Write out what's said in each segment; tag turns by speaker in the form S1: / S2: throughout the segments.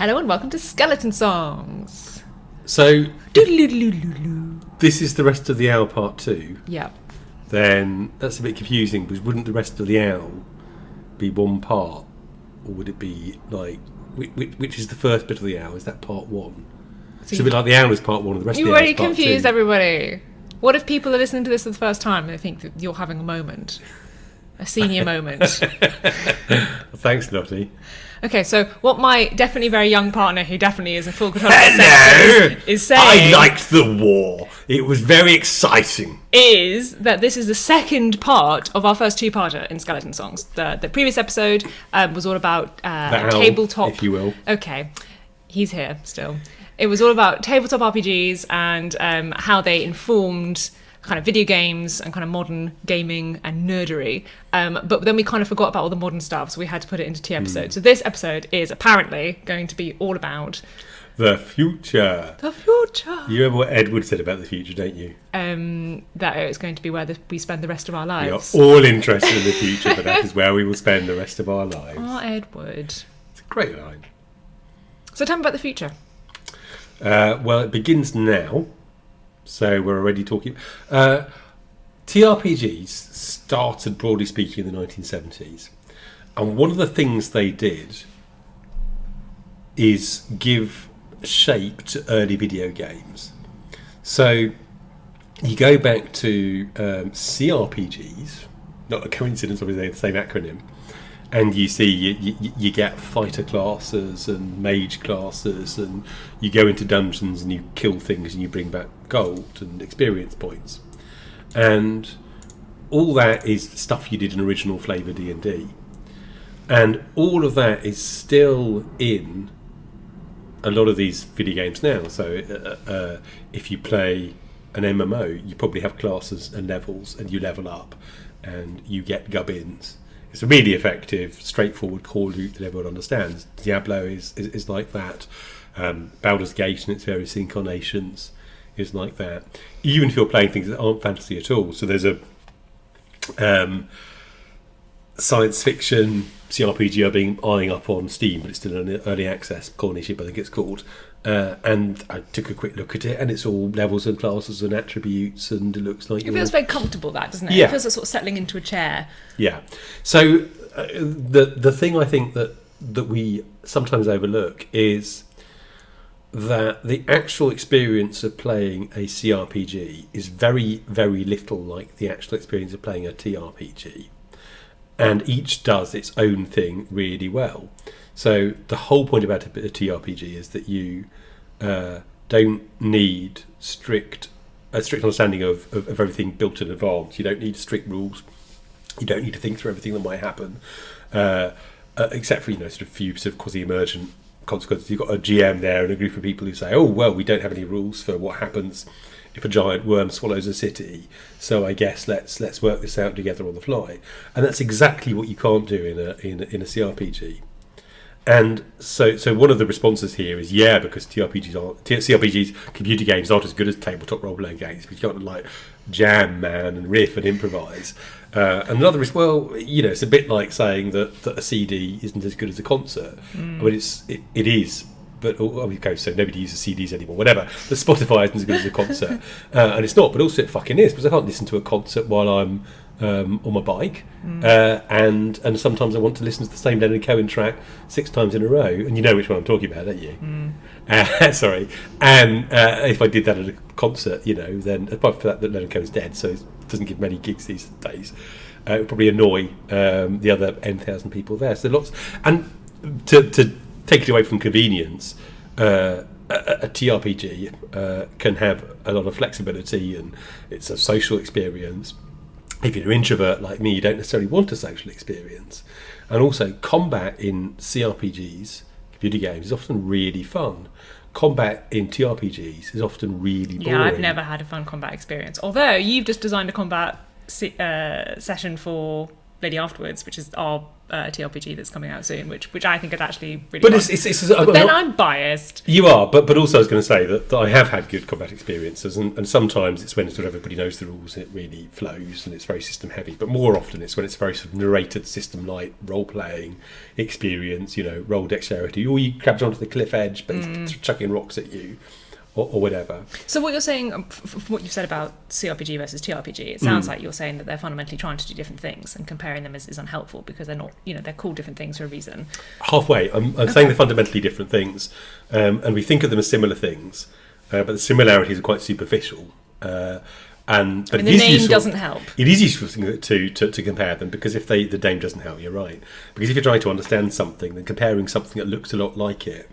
S1: Hello and welcome to Skeleton Songs.
S2: So, this is the rest of the owl part 2.
S1: Yeah.
S2: Then that's a bit confusing because wouldn't the rest of the owl be one part, or would it be like which is the first bit of the owl? Is that part 1? So should be like the owl is part 1 and the rest of the owl is part 2.
S1: You already confused everybody. What if people are listening to this for the first time and they think that you're having a moment, a senior moment?
S2: Thanks, Lottie.
S1: Okay, so what my definitely very young partner, who definitely is a full control is saying...
S2: I liked the war. It was very exciting.
S1: Is that this is the second part of our first two-parter in Skeleton Songs. The previous episode was all about tabletop...
S2: if you will.
S1: Okay, he's here still. It was all about tabletop RPGs and how they informed kind of video games and kind of modern gaming and nerdery. But then we kind of forgot about all the modern stuff, so we had to put it into 2 episodes. So this episode is apparently going to be all about...
S2: the future.
S1: The future.
S2: You remember what Edward said about the future, don't you?
S1: That it's going to be where we spend the rest of our lives.
S2: We are all interested in the future, but that is where we will spend the rest of our lives.
S1: Oh, Edward.
S2: It's a great line.
S1: So tell me about the future.
S2: Well, it begins now. So we're already talking... TRPGs started, broadly speaking, in the 1970s. And one of the things they did is give shape to early video games. So you go back to CRPGs, not a coincidence, obviously they're the same acronym, and you see you get fighter classes and mage classes, and you go into dungeons and you kill things and you bring back gold and experience points. And all that is stuff you did in original flavour D&D. And all of that is still in a lot of these video games now. So if you play an MMO, you probably have classes and levels, and you level up and you get gubbins. It's a really effective, straightforward core loop that everyone understands. Diablo is like that. Baldur's Gate and its various incarnations is like that. Even if you're playing things that aren't fantasy at all. So there's a science fiction CRPG I've been eyeing up on Steam, but it's still in early access, Cornership I think it's called. And I took a quick look at it, and it's all levels and classes and attributes, and it looks like...
S1: It feels very comfortable, that, doesn't it?
S2: Yeah.
S1: It feels like sort of settling into a chair.
S2: Yeah. So the thing I think that we sometimes overlook is that the actual experience of playing a CRPG is very, very little like the actual experience of playing a TRPG. And each does its own thing really well. So the whole point about a TRPG is that you don't need a strict understanding of everything built in advance. You don't need strict rules. You don't need to think through everything that might happen, except for sort of few sort of quasi-emergent consequences. You've got a GM there and a group of people who say, "Oh well, we don't have any rules for what happens if a giant worm swallows a city, so I guess let's work this out together on the fly." And that's exactly what you can't do in a CRPG. And so one of the responses here is because CRPGs, computer games, aren't as good as tabletop role-playing games, because you can't like jam, man, and riff and improvise. And another is, it's a bit like saying that a CD isn't as good as a concert. I mean, it is. But so nobody uses CDs anymore. Whatever. The Spotify isn't as good as a concert, and it's not. But also, it fucking is, because I can't listen to a concert while I'm on my bike, and sometimes I want to listen to the same Leonard Cohen track 6 times in a row, and you know which one I'm talking about, don't you? Sorry. And if I did that at a concert, then apart from that Leonard Cohen's dead, so it doesn't give many gigs these days. It would probably annoy the other N,000 people there. So lots, and to take it away from convenience, a TRPG can have a lot of flexibility, and it's a social experience. If you're an introvert like me, you don't necessarily want a social experience. And also, combat in CRPGs, computer games, is often really fun. Combat in TRPGs is often really boring.
S1: Yeah, I've never had a fun combat experience. Although, you've just designed a combat session for Lady Afterwards, which is our TRPG that's coming out soon, which I think is actually really
S2: But
S1: fun. But then I'm biased.
S2: You are, but also I was going to say that I have had good combat experiences, and sometimes it's when sort of everybody knows the rules and it really flows and it's very system heavy. But more often it's when it's very sort of narrated, system light, role playing experience. Roll dexterity, or you grabbed onto the cliff edge, but he's chucking rocks at you. Or whatever. So
S1: what you're saying, from what you've said about CRPG versus TRPG, it sounds like you're saying that they're fundamentally trying to do different things, and comparing them is unhelpful because they're not, they're called different things for a reason.
S2: Halfway. I'm saying they're fundamentally different things, and we think of them as similar things, but the similarities are quite superficial. But
S1: the name doesn't help.
S2: It is useful to compare them, because if the name doesn't help, you're right. Because if you're trying to understand something, then comparing something that looks a lot like it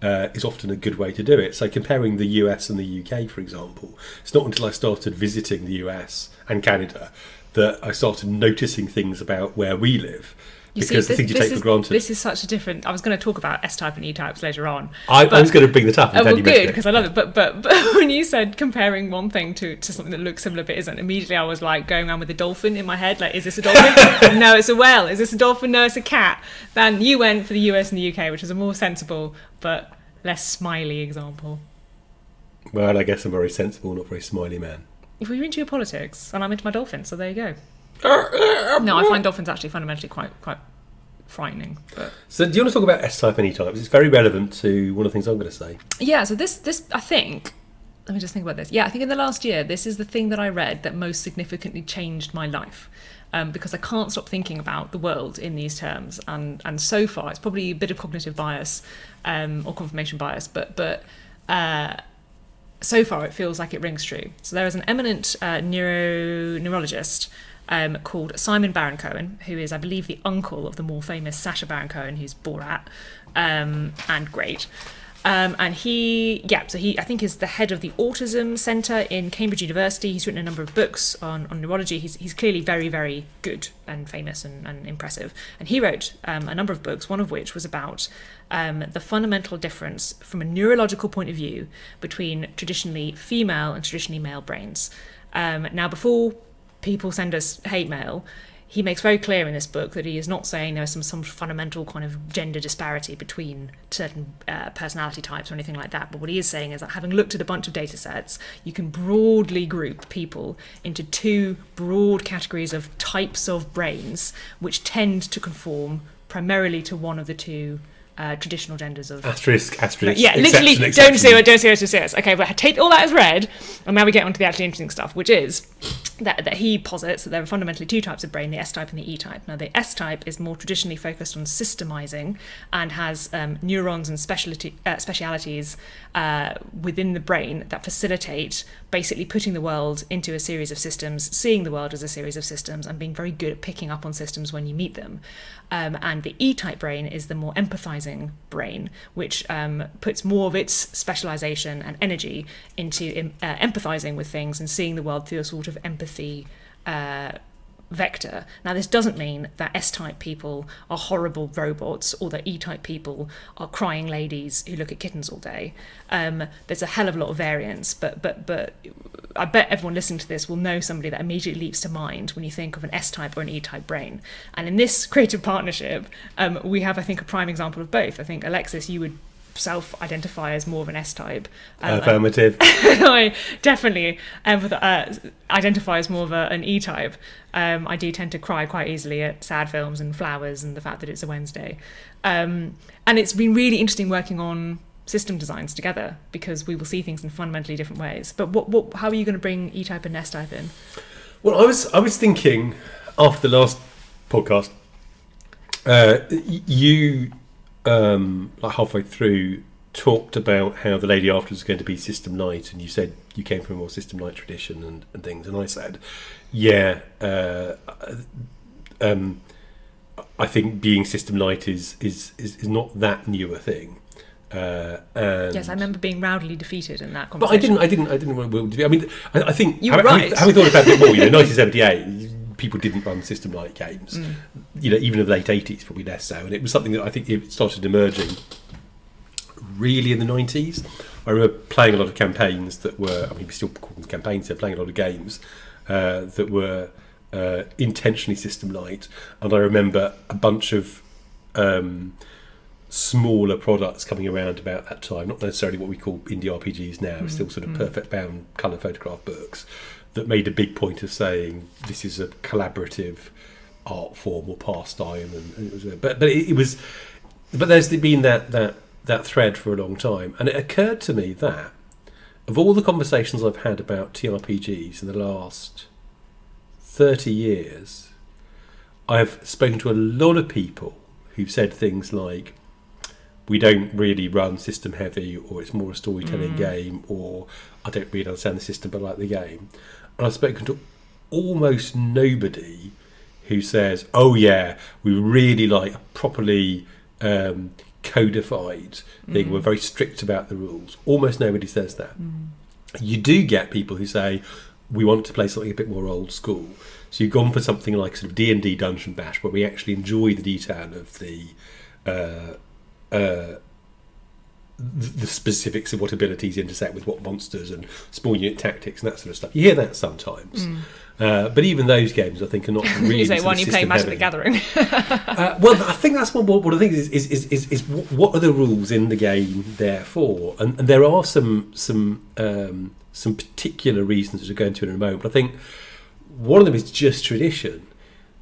S2: is often a good way to do it. So comparing the US and the UK, for example, it's not until I started visiting the US and Canada that I started noticing things about where we live. Because the things you take for granted.
S1: This is such a different. I was going to talk about S-type and E-types later on.
S2: I was going to bring that up.
S1: Good, because I love it. But when you said comparing one thing to something that looks similar but isn't, immediately I was like going around with a dolphin in my head. Like, is this a dolphin? No, it's a whale. Is this a dolphin? No, it's a cat. Then you went for the US and the UK, which is a more sensible but less smiley example.
S2: Well, I guess I'm a very sensible, not very smiley man.
S1: If we're into your politics, and I'm into my dolphins, so there you go. No, I find dolphins actually fundamentally quite frightening. But.
S2: So do you want to talk about S-type and E-types? It's very relevant to one of the things I'm going to say.
S1: Yeah, so this I think, let me just think about this. Yeah, I think in the last year, this is the thing that I read that most significantly changed my life. Because I can't stop thinking about the world in these terms. And so far, it's probably a bit of cognitive bias or confirmation bias, but so far it feels like it rings true. So there is an eminent neurologist called Simon Baron-Cohen, who is, I believe, the uncle of the more famous Sacha Baron-Cohen, who's Borat, and great. And he I think is the head of the Autism Centre in Cambridge University. He's written a number of books on neurology. He's clearly very, very good and famous and impressive. And he wrote a number of books, one of which was about the fundamental difference from a neurological point of view between traditionally female and traditionally male brains. Now, before people send us hate mail, he makes very clear in this book that he is not saying there is some fundamental kind of gender disparity between certain personality types or anything like that. But what he is saying is that having looked at a bunch of data sets, you can broadly group people into two broad categories of types of brains, which tend to conform primarily to one of the two traditional genders of...
S2: Asterisk.
S1: Yeah, literally, don't say it. Okay, but take all that as read, and now we get on to the actually interesting stuff, which is that he posits that there are fundamentally two types of brain, the S-type and the E-type. Now, the S-type is more traditionally focused on systemizing and has neurons and specialities within the brain that facilitate basically putting the world into a series of systems, seeing the world as a series of systems, and being very good at picking up on systems when you meet them. And the E-type brain is the more empathizing brain, which puts more of its specialization and energy into empathizing with things and seeing the world through a sort of empathy vector. Now, this doesn't mean that S-type people are horrible robots or that E-type people are crying ladies who look at kittens all day. There's a hell of a lot of variance, but I bet everyone listening to this will know somebody that immediately leaps to mind when you think of an S-type or an E-type brain. And in this creative partnership, we have, I think, a prime example of both. I think, Alexis, you would self-identify as more of an S-type.
S2: Affirmative.
S1: I definitely identify as more of an E-type. I do tend to cry quite easily at sad films and flowers and the fact that it's a Wednesday. And it's been really interesting working on system designs together because we will see things in fundamentally different ways. But how are you going to bring E-type and S-type in?
S2: Well, I was thinking after the last podcast, you like halfway through talked about how the Lady Afterwards is going to be system light, and you said you came from a more system light tradition and things, and I said, yeah, I think being system light is not that new a thing. And
S1: yes, I remember being roundly defeated in that conversation.
S2: But I didn't want to defeat. I mean, I think
S1: you were right.
S2: Having thought about it more, 1978. People didn't run system-like games, even in the late 80s, probably less so. And it was something that I think it started emerging really in the 90s. I remember playing a lot of campaigns that were, I mean, we still call them campaigns, so playing a lot of games that were intentionally system light, and I remember a bunch of smaller products coming around about that time, not necessarily what we call indie RPGs now, still sort of perfect bound colour photograph books, that made a big point of saying this is a collaborative art form or pastime, and it was, but there's been that thread for a long time, and it occurred to me that of all the conversations I've had about TRPGs in the last 30 years, I've spoken to a lot of people who've said things like, we don't really run system heavy, or it's more a storytelling game, or I don't really understand the system but I like the game. And I've spoken to almost nobody who says, oh yeah, we really like a properly codified thing, we're very strict about the rules. Almost nobody says that. You do get people who say, we want to play something a bit more old school. So you've gone for something like sort of D&D Dungeon Bash, where we actually enjoy the detail of the specifics of what abilities intersect with what monsters and small unit tactics and that sort of stuff. You hear that sometimes. But even those games, I think, are not really.
S1: You say, why don't you play Magic the Gathering?
S2: Well, I think that's one of the things is what are the rules in the game there for? And there are some particular reasons which we'll go into in a moment. But I think one of them is just tradition,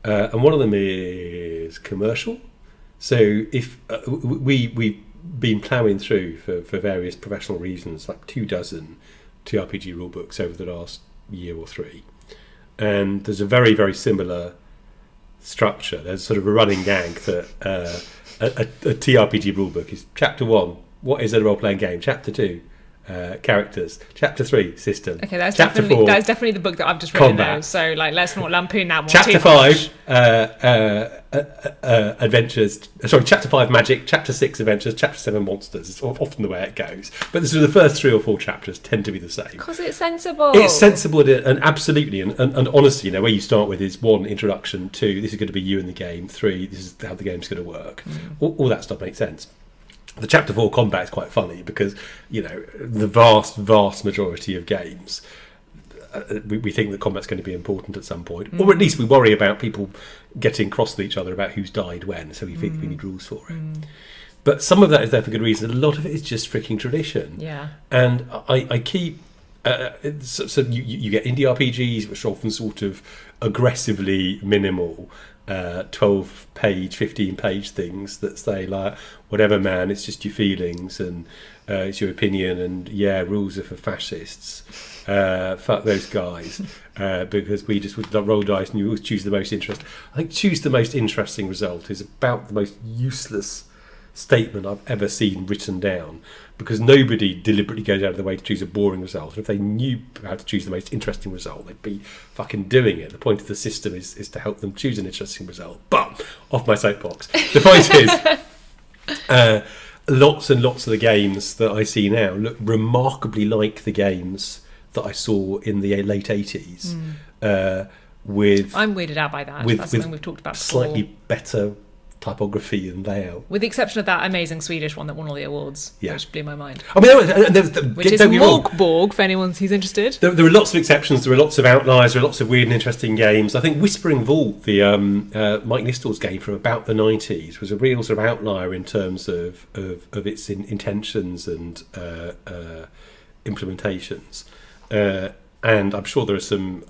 S2: and one of them is commercial. So if we've been ploughing through for various professional reasons, like 24 TRPG rule books over the last year or three, and there's a very, very similar structure. There's sort of a running gag that a TRPG rule book is chapter 1, what is a role-playing game? Chapter 2, characters. Chapter 3, system.
S1: Okay, that's
S2: chapter
S1: definitely
S2: 4,
S1: the book that I've just written.
S2: combat.
S1: Now, so let's not lampoon that one.
S2: Chapter 5, adventures. Sorry, chapter 5 magic. Chapter 6 adventures. Chapter 7 monsters. It's often the way it goes. But the first 3 or 4 chapters tend to be the same.
S1: Because it's sensible.
S2: It's sensible, and absolutely, and honestly, where you start with is 1, introduction, 2, this is going to be you in the game, 3, this is how the game's going to work. All that stuff makes sense. The chapter 4 combat is quite funny because the vast majority of games, we think that combat's going to be important at some point, or at least we worry about people getting cross with each other about who's died when, so we think we need rules for it. But some of that is there for good reason. A lot of it is just freaking tradition.
S1: Yeah.
S2: And I keep so you get indie RPGs, which are often sort of aggressively minimal, 12-page, 15-page things that say like, whatever man, it's just your feelings and it's your opinion, and rules are for fascists. Fuck those guys, because we just would roll dice and you always choose the most interesting. I think choose the most interesting result is about the most useless statement I've ever seen written down, because nobody deliberately goes out of their way to choose a boring result. And if they knew how to choose the most interesting result, they'd be fucking doing it. The point of the system is to help them choose an interesting result. But off my soapbox. The point is, lots and lots of the games that I see now look remarkably like the games that I saw in the late 80s. I'm
S1: weirded out by that. That's something we've talked about before.
S2: Slightly better typography and layout,
S1: with the exception of that amazing Swedish one that won all the awards, which blew my mind.
S2: I mean,
S1: which is Morkborg, for anyone who's interested.
S2: There are lots of exceptions. There are lots of outliers. There are lots of weird and interesting games. I think Whispering Vault, the Mike Nistel's game from about the 90s, was a real sort of outlier in terms of its intentions and implementations. And I'm sure there are some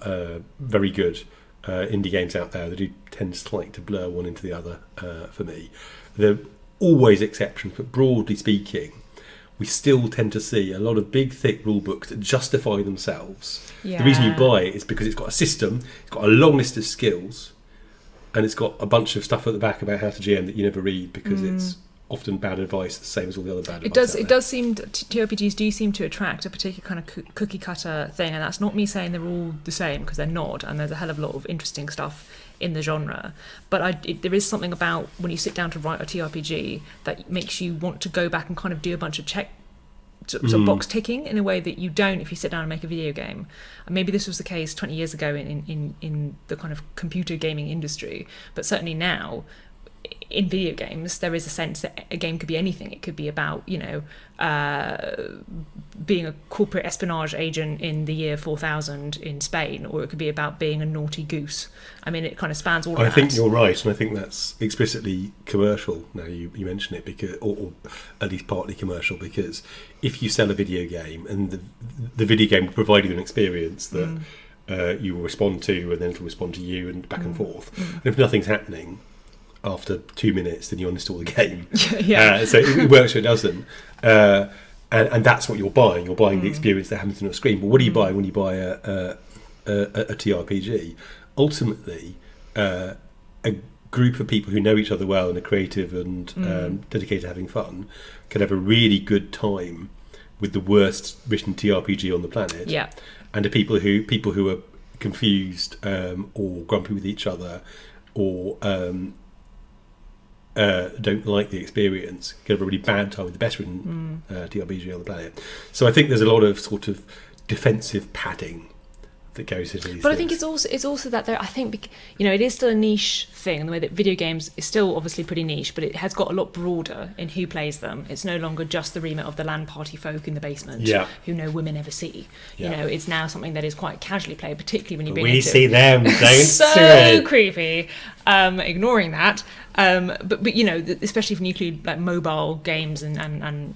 S2: very good indie games out there that do tend slightly to blur one into the other for me. There are always exceptions, but broadly speaking, we still tend to see a lot of big, thick rule books that justify themselves. The reason you buy it is because it's got a system, it's got a long list of skills, and it's got a bunch of stuff at the back about how to GM that you never read because it's often bad advice, the same as all the other bad advice.
S1: It does seem TRPGs do seem to attract a particular kind of cookie cutter thing, and that's not me saying they're all the same, because they're not, and there's a hell of a lot of interesting stuff in the genre. But there is something about when you sit down to write a TRPG that makes you want to go back and kind of do a bunch of sort of box ticking in a way that you don't if you sit down and make a video game. And maybe this was the case 20 years ago in the kind of computer gaming industry, but certainly now in video games, there is a sense that a game could be anything. It could be about, being a corporate espionage agent in the year 4000 in Spain, or it could be about being a naughty goose. I mean, it kind of spans all of that.
S2: I think you're right, and I think that's explicitly commercial. Now you mention it, because, or at least partly commercial, because if you sell a video game and the video game will provide you an experience that you will respond to, and then it'll respond to you, and back and forth. And if nothing's happening after 2 minutes, then you uninstall the game. So it works or it doesn't. And that's what you're buying. You're buying the experience that happens on a screen. But what are you buying when you buy a TRPG? Ultimately, a group of people who know each other well and are creative and dedicated to having fun can have a really good time with the worst written TRPG on the planet. Yeah. And the people who are confused or grumpy with each other or don't like the experience can have a really bad time with the best written TRPG on the planet. So I think there's a lot of sort of defensive padding that goes into these.
S1: But things. I think it's also that there. I think it is still a niche thing in the way that video games is still obviously pretty niche, but it has got a lot broader in who plays them. It's no longer just the remit of the LAN party folk in the basement who no women ever see. It's now something that is quite casually played, particularly when you bring
S2: we see them. Don't
S1: so creepy. Ignoring that. But especially if you include like mobile games and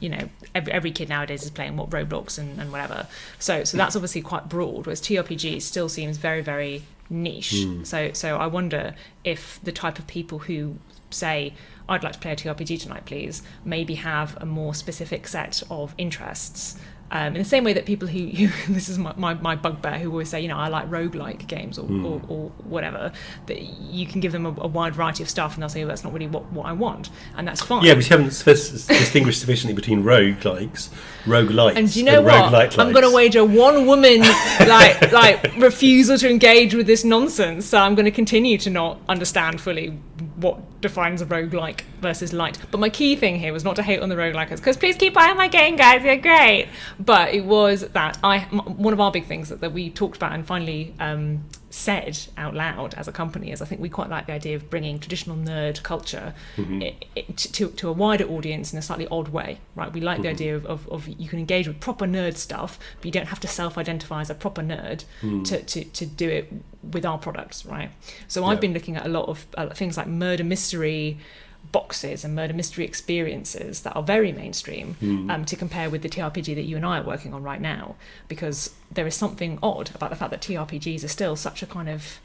S1: every kid nowadays is playing Roblox and whatever. So that's obviously quite broad, whereas TRPG still seems very, very niche. So I wonder if the type of people who say, I'd like to play a TRPG tonight, please, maybe have a more specific set of interests. In the same way that people who this is my bugbear, who always say, I like roguelike games or whatever, that you can give them a wide variety of stuff and they'll say, well, that's not really what I want, and that's fine.
S2: Yeah, but you haven't distinguished sufficiently between roguelites,
S1: and do you know what? I'm going to wager one woman like refusal to engage with this nonsense, so I'm going to continue to not understand fully what defines a roguelike versus light. But my key thing here was not to hate on the roguelikers, because please keep buying my game, guys, you're great. But it was that one of our big things that we talked about and finally said out loud as a company is I think we quite like the idea of bringing traditional nerd culture to a wider audience in a slightly odd way, right? We like the idea of you can engage with proper nerd stuff, but you don't have to self-identify as a proper nerd to do it with our products, right? So I've been looking at a lot of things like murder mystery boxes and murder mystery experiences that are very mainstream to compare with the TRPG that you and I are working on right now, because there is something odd about the fact that TRPGs are still such a kind of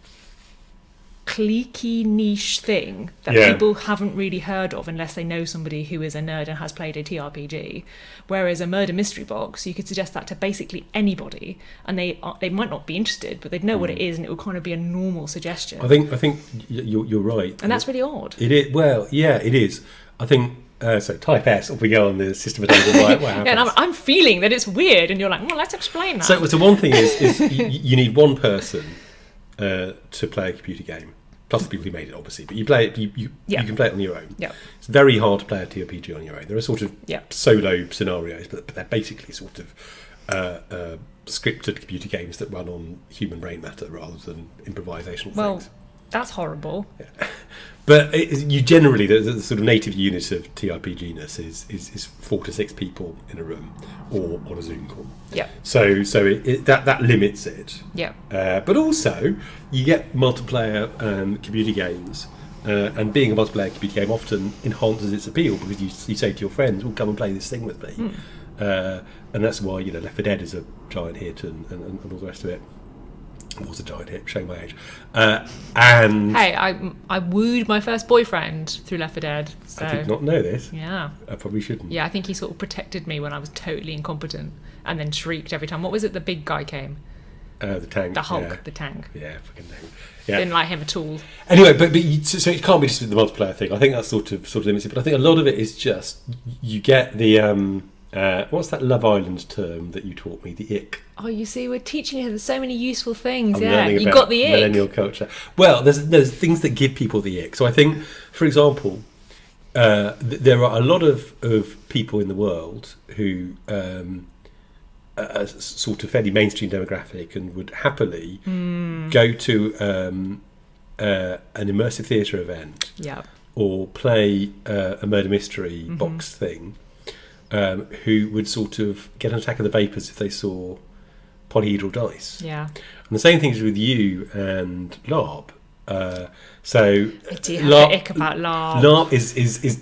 S1: cliquey niche thing that people haven't really heard of unless they know somebody who is a nerd and has played a TRPG, whereas a murder mystery box, you could suggest that to basically anybody and they might not be interested, but they'd know what it is and it would kind of be a normal suggestion.
S2: I think you're right,
S1: and that's really odd.
S2: It is. Well, yeah, it is. I think so. Type S, off we go on the systematizing. What happens?
S1: And I'm feeling that it's weird, and you're like, well, let's explain that.
S2: So one thing is you need one person to play a computer game, plus the people who made it, obviously. But you play it, you can play it on your own. Yeah. It's very hard to play a TRPG on your own. There are sort of solo scenarios, but they're basically sort of scripted computer games that run on human brain matter rather than improvisational things.
S1: That's horrible. Yeah.
S2: But you generally, the sort of native unit of TRPG-ness is 4 to 6 people in a room or on a Zoom call. Yeah. So that limits it. Yeah. But also, you get multiplayer computer games, and being a multiplayer computer game often enhances its appeal because you say to your friends, "Well, come and play this thing with me," and that's why Left 4 Dead is a giant hit and all the rest of it. It was a giant hit, showing my age. And
S1: hey, I wooed my first boyfriend through Left 4 Dead. So.
S2: I did not know this.
S1: Yeah.
S2: I probably shouldn't.
S1: Yeah, I think he sort of protected me when I was totally incompetent and then shrieked every time. What was it? The big guy came.
S2: The tank.
S1: The Hulk, the tank.
S2: Yeah, fucking tank. Yeah.
S1: Didn't like him at all.
S2: Anyway, so it can't be just the multiplayer thing. I think that's sort of limited. But I think a lot of it is just you get the what's that Love Island term that you taught me? The ick.
S1: Oh, you see, we're teaching you so many useful things. You got the ick.
S2: Millennial culture. Well, there's things that give people the ick. So I think, for example, there are a lot of people in the world who are sort of fairly mainstream demographic and would happily go to an immersive theatre event or play a murder mystery box thing, who would sort of get an attack of the vapors if they saw polyhedral dice.
S1: Yeah.
S2: And the same thing is with you and LARP. So
S1: I do have the ick about LARP.
S2: LARP is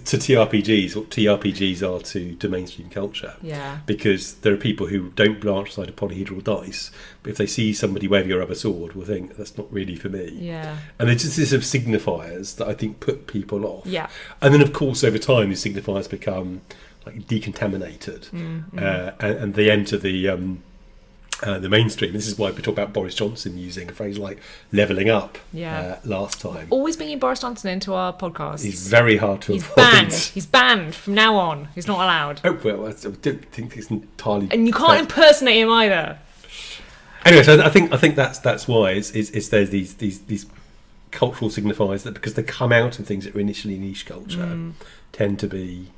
S2: to TRPGs what TRPGs are to mainstream culture.
S1: Yeah.
S2: Because there are people who don't branch outside of polyhedral dice, but if they see somebody waving a rubber sword, will think that's not really for me.
S1: Yeah.
S2: And it's just this sort of signifiers that I think put people off.
S1: Yeah.
S2: And then of course over time these signifiers become like decontaminated, and they enter the mainstream. This is why we talk about Boris Johnson using a phrase like levelling up last time.
S1: Always bringing Boris Johnson into our podcast.
S2: He's very hard to
S1: He's
S2: avoid.
S1: banned. He's banned from now on. He's not allowed.
S2: Oh, well, I don't think it's entirely...
S1: And you can't impersonate him either.
S2: Anyway, so I think that's why is there's these cultural signifiers that, because they come out of things that were initially niche culture, tend to be...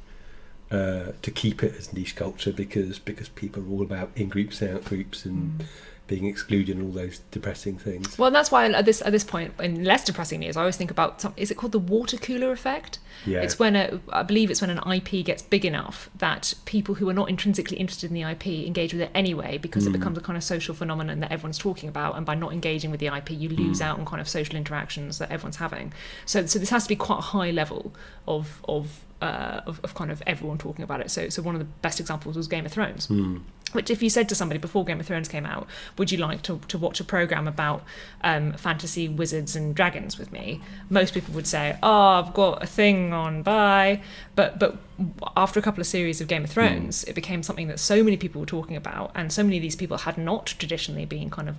S2: to keep it as niche culture because people are all about in groups, out groups, and being excluded and all those depressing things.
S1: Well, that's why at this point, in less depressing news, I always think about is it called the water cooler effect?
S2: Yeah.
S1: It's when I believe it's when an IP gets big enough that people who are not intrinsically interested in the IP engage with it anyway, because it becomes a kind of social phenomenon that everyone's talking about, and by not engaging with the IP, you lose out on kind of social interactions that everyone's having. So this has to be quite a high level of kind of everyone talking about it. So one of the best examples was Game of Thrones. Which, if you said to somebody before Game of Thrones came out, would you like to watch a programme about fantasy wizards and dragons with me? Most people would say, oh, I've got a thing on, bye. But after a couple of series of Game of Thrones, it became something that so many people were talking about, and so many of these people had not traditionally been kind of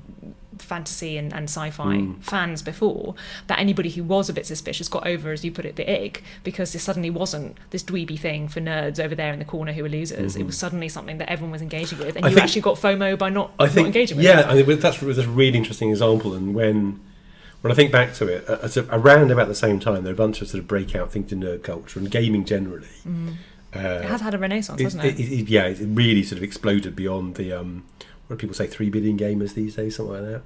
S1: fantasy and sci-fi fans before, that anybody who was a bit suspicious got over, as you put it, the ick, because it suddenly wasn't this dweeby thing for nerds over there in the corner who were losers. It was suddenly something that everyone was engaging with, and you actually got FOMO by not engaging with it.
S2: Yeah, I think that's a really interesting example. And when I think back to it, around about the same time, there are a bunch of sort of breakout things in nerd culture and gaming generally.
S1: It has had a renaissance, hasn't it?
S2: It really sort of exploded beyond the what do people say, 3 billion gamers these days, something like that.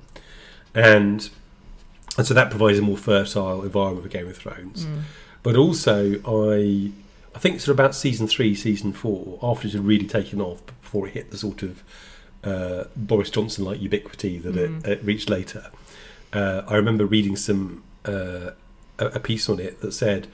S2: And so that provides a more fertile environment for Game of Thrones. But also, I think sort of about season 3, season 4, after it had really taken off, before it hit the sort of Boris Johnson-like ubiquity that it reached later, I remember reading a piece on it that said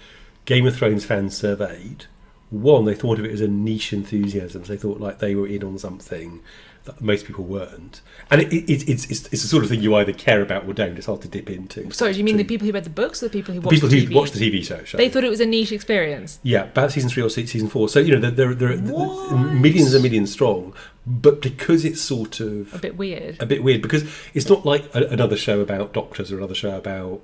S2: Game of Thrones fans surveyed. One, they thought of it as a niche enthusiasm. So they thought like they were in on something that most people weren't. And it's the sort of thing you either care about or don't. It's hard to dip into.
S1: Sorry, do you mean the people who read the books, or the people who watched the TV?
S2: Who watched the TV show?
S1: They thought it was a niche experience.
S2: Yeah, about season 3 or season 4. So there are millions and millions strong. But because it's sort of
S1: a bit weird,
S2: because it's not like another show about doctors or another show about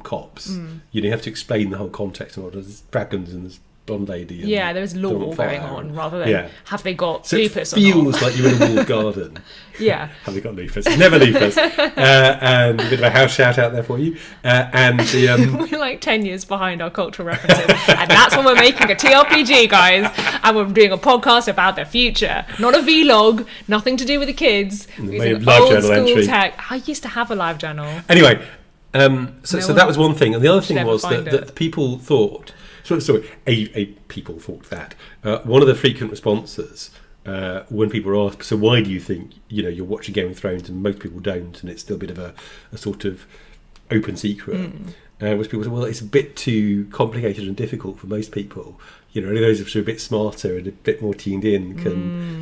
S2: cops. You have to explain the whole context of there's dragons and there's blonde lady. And
S1: there's lore going on rather than have they got lupus or not.
S2: It feels like you're in a walled garden.
S1: Yeah.
S2: Have they got lupus? Never lupus. And a bit of a house shout out there for you. And the
S1: we're like 10 years behind our cultural references, and that's when we're making a TRPG, guys, and we're doing a podcast about the future, not a vlog, nothing to do with the kids.
S2: Live journal entry.
S1: Tech. I used to have a live journal.
S2: Anyway, so that was one thing, and the other thing was that people thought. People thought that one of the frequent responses when people were asked, so why do you think you're watching Game of Thrones, and most people don't, and it's still a bit of a sort of open secret, which people say, well, it's a bit too complicated and difficult for most people. Only those who are a bit smarter and a bit more tuned in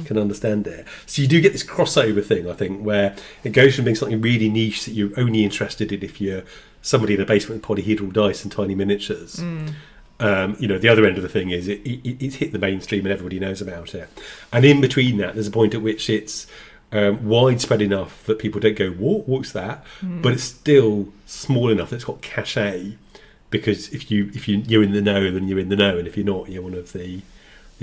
S2: can understand it. So you do get this crossover thing, I think, where it goes from being something really niche that you're only interested in if you're somebody in a basement with polyhedral dice and tiny miniatures. The other end of the thing is it's hit the mainstream and everybody knows about it. And in between that, there's a point at which it's widespread enough that people don't go, what's that? But it's still small enough that it's got cachet. Because if you're in the know, then you're in the know, and if you're not, you're one of the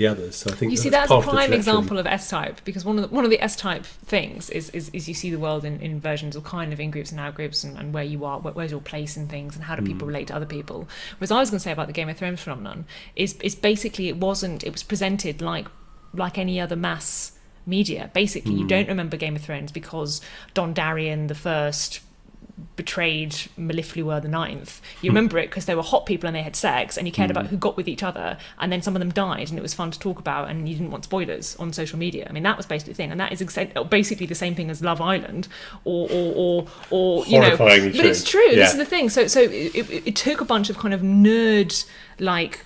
S2: others. So I think
S1: that's a prime example of S-type, because one of the S-type things is you see the world in versions of kind of in groups and out groups, and where you are, where's your place in things, and how do people relate to other people. Whereas I was going to say about the Game of Thrones phenomenon is basically it was presented like any other mass media. Basically, you don't remember Game of Thrones because Dondarrion the First betrayed Mellifluer the Ninth. You remember it because they were hot people and they had sex, and you cared about who got with each other, and then some of them died, and it was fun to talk about, and you didn't want spoilers on social media. I mean, that was basically the thing, and that is basically the same thing as Love Island, or you know. But it's true. Yeah. This is the thing. So it took a bunch of kind of nerd like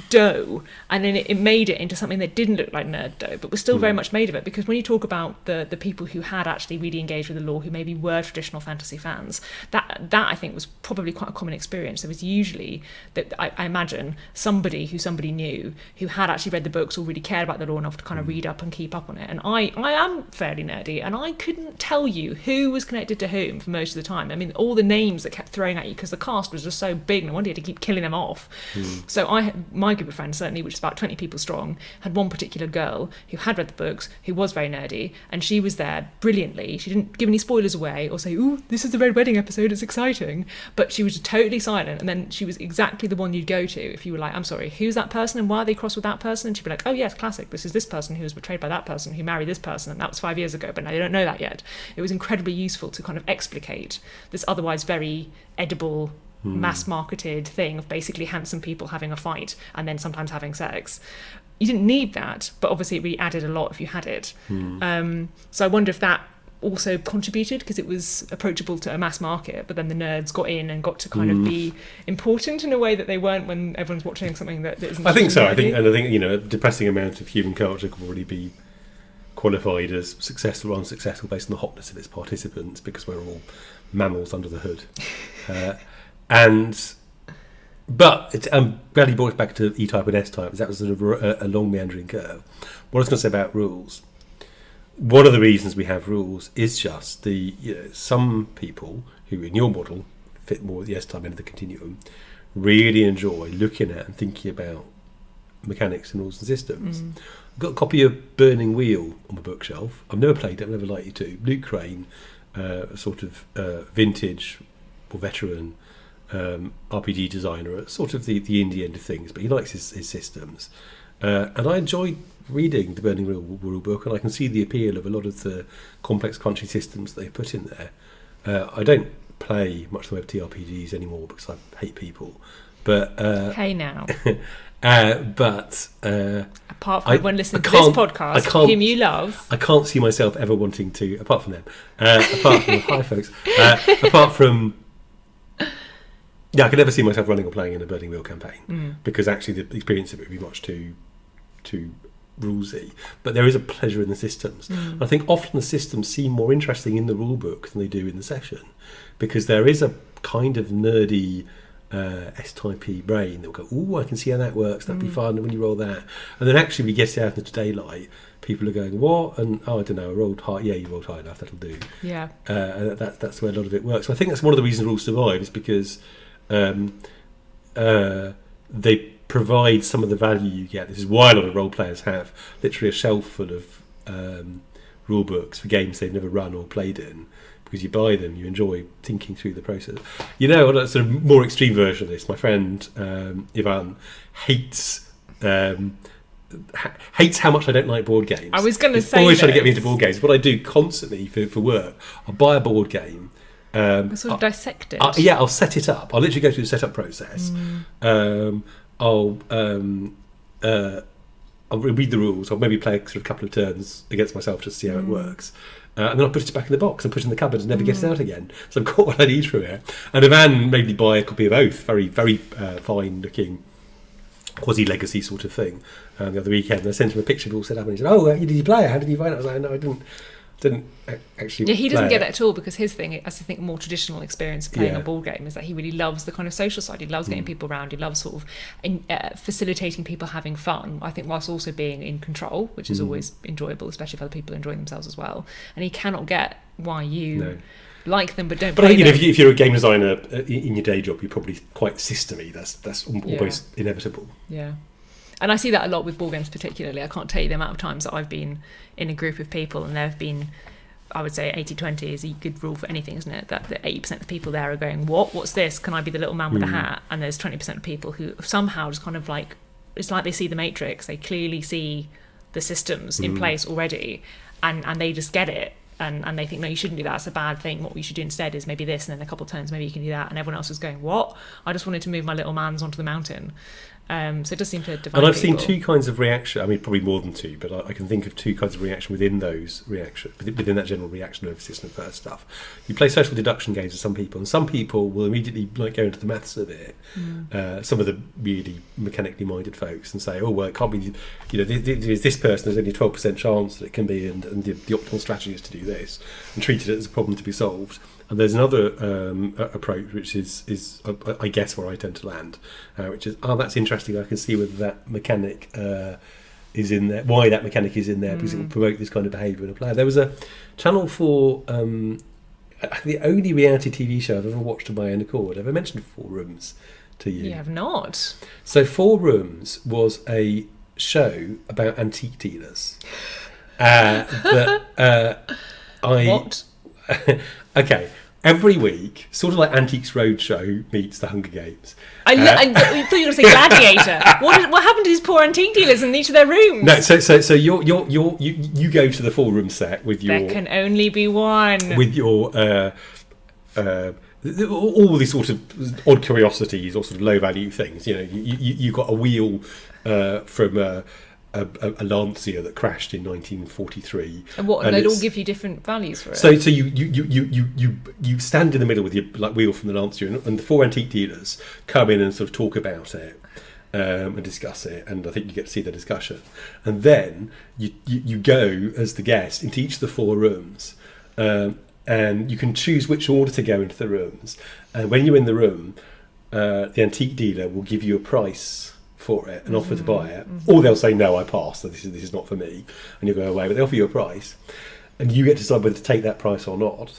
S1: dough, and then it made it into something that didn't look like nerd dough, but was still very much made of it. Because when you talk about the people who had actually really engaged with the lore, who maybe were traditional fantasy fans, that I think was probably quite a common experience. There was usually, that I imagine, somebody knew who had actually read the books or really cared about the lore enough to kind of read up and keep up on it. And I am fairly nerdy, and I couldn't tell you who was connected to whom for most of the time. I mean, all the names that kept throwing at you, because the cast was just so big, no wonder you had to keep killing them off. So my group of friends, certainly, which is about 20 people strong, had one particular girl who had read the books, who was very nerdy, and she was there brilliantly. She didn't give any spoilers away or say, "Ooh, this is the Red Wedding episode, it's exciting," but she was totally silent. And then she was exactly the one you'd go to if you were like, "I'm sorry, who's that person and why are they cross with that person?" And she'd be like, "Oh yes, classic, this is this person who was betrayed by that person who married this person, and that was 5 years ago, but now they don't know that yet." It was incredibly useful to kind of explicate this otherwise very edible, mass-marketed thing of basically handsome people having a fight and then sometimes having sex. You didn't need that, but obviously it really added a lot if you had it. So I wonder if that also contributed, because it was approachable to a mass market, but then the nerds got in and got to kind of be important in a way that they weren't when everyone's watching something that isn't.
S2: I think so. I think you know, a depressing amount of human culture could already be qualified as successful or unsuccessful based on the hotness of its participants, because we're all mammals under the hood. But I'm glad you brought it back to E-type and S-type, because that was sort of a long meandering curve. What I was going to say about rules, one of the reasons we have rules is just some people who, in your model, fit more at the S-type end of the continuum, really enjoy looking at and thinking about mechanics and rules and systems. I've got a copy of Burning Wheel on my bookshelf. I've never played it, I'd never likely to. Luke Crane, a sort of vintage or veteran RPG designer, sort of the indie end of things, but he likes his systems. And I enjoy reading the Burning Wheel rule book, and I can see the appeal of a lot of the complex, crunchy systems they've put in there. I don't play much of the way of TRPGs anymore because I hate people. But
S1: hey now.
S2: But
S1: apart from everyone listening to this podcast, whom you love,
S2: I can't see myself ever wanting to, apart from them, apart from hi folks, apart from. Yeah, I could never see myself running or playing in a Burning Wheel campaign, because actually the experience of it would be much too rulesy. But there is a pleasure in the systems. I think often the systems seem more interesting in the rule book than they do in the session, because there is a kind of nerdy S-type-y brain that will go, "Ooh, I can see how that works, that'd be fun when you roll that." And then actually we get it out into daylight, people are going, "What?" And I don't know, I rolled high. Yeah, you rolled high enough, that'll do.
S1: Yeah.
S2: And that's where a lot of it works. So I think that's one of the reasons rules survive, is because they provide some of the value you get. This is why a lot of role players have literally a shelf full of rule books for games they've never run or played in, because you buy them, you enjoy thinking through the process. You know, on a sort of more extreme version of this, my friend Ivan hates how much I don't like board games.
S1: I was going to say,
S2: always trying to get me into board games. What I do constantly for work, I'll buy a board game.
S1: Sort of dissect it.
S2: I'll set it up. I'll literally go through the setup process. I'll read the rules. I'll maybe play sort of a couple of turns against myself just to see how it works. And then I'll put it back in the box and put it in the cupboard and never get it out again. So I've got what I need from it. And Ivan made me buy a copy of Oath, very, very fine-looking quasi-legacy sort of thing, the other weekend. And I sent him a picture of it all set up, and he said, "Oh, did you play it? How did you find it?" I was like, "No, I didn't actually."
S1: Yeah, he doesn't get that at all, because his thing, I think, more traditional experience of playing a board game is that he really loves the kind of social side. He loves getting people around. He loves sort of facilitating people having fun, I think, whilst also being in control, which is always enjoyable, especially if other people are enjoying themselves as well. And he cannot get why you like them but don't play them.
S2: If you're a game designer in your day job, you're probably quite systemy. That's almost inevitable.
S1: Yeah. And I see that a lot with board games particularly. I can't tell you the amount of times that I've been in a group of people and there have been, I would say 80-20 is a good rule for anything, isn't it? That the 80% of the people there are going, what's this? Can I be the little man with a hat? And there's 20% of people who somehow just kind of like, it's like they see the Matrix. They clearly see the systems in place already, and they just get it. and they think, no, you shouldn't do that, it's a bad thing, what you should do instead is maybe this, and then a couple of turns maybe you can do that, and everyone else is going, what? I just wanted to move my little mans onto the mountain. So it does seem to divide.
S2: And I've
S1: people.
S2: seen two kinds of reaction. I mean, probably more than two, but I can think of two kinds of reaction within those within that general reaction of system first stuff. You play social deduction games with some people, and some people will immediately like go into the maths of it. Some of the really mechanically minded folks and say, "Oh well, it can't be. You know, there's this person. There's only 12% chance that it can be, and the optimal strategy is to do this, and treat it as a problem to be solved." And there's another approach, which is I guess where I tend to land, which is, that's interesting. I can see whether that mechanic is in there, why that mechanic is in there, because it will promote this kind of behaviour in a player. There was a Channel 4, the only reality TV show I've ever watched of my own accord. Have I mentioned Four Rooms to you?
S1: You have not.
S2: So Four Rooms was a show about antique dealers. What? Okay, every week, sort of like Antiques Roadshow meets the Hunger Games.
S1: I thought you were going to say Gladiator. What happened to these poor antique dealers in each of their rooms?
S2: No, so you go to the 4 room set with your.
S1: There can only be one.
S2: With your all these sort of odd curiosities or sort of low value things. You know, you got a wheel from a Lancia that crashed in 1943.
S1: And they'd all give you different values for it.
S2: So you stand in the middle with your like wheel from the Lancia, and the 4 antique dealers come in and sort of talk about it and discuss it, and I think you get to see the discussion. And then you go as the guest into each of the 4 rooms, and you can choose which order to go into the rooms. And when you're in the room, the antique dealer will give you a price for it and offer to buy it, or they'll say no, I pass, so this is not for me, and you'll go away, but they offer you a price and you get to decide whether to take that price or not.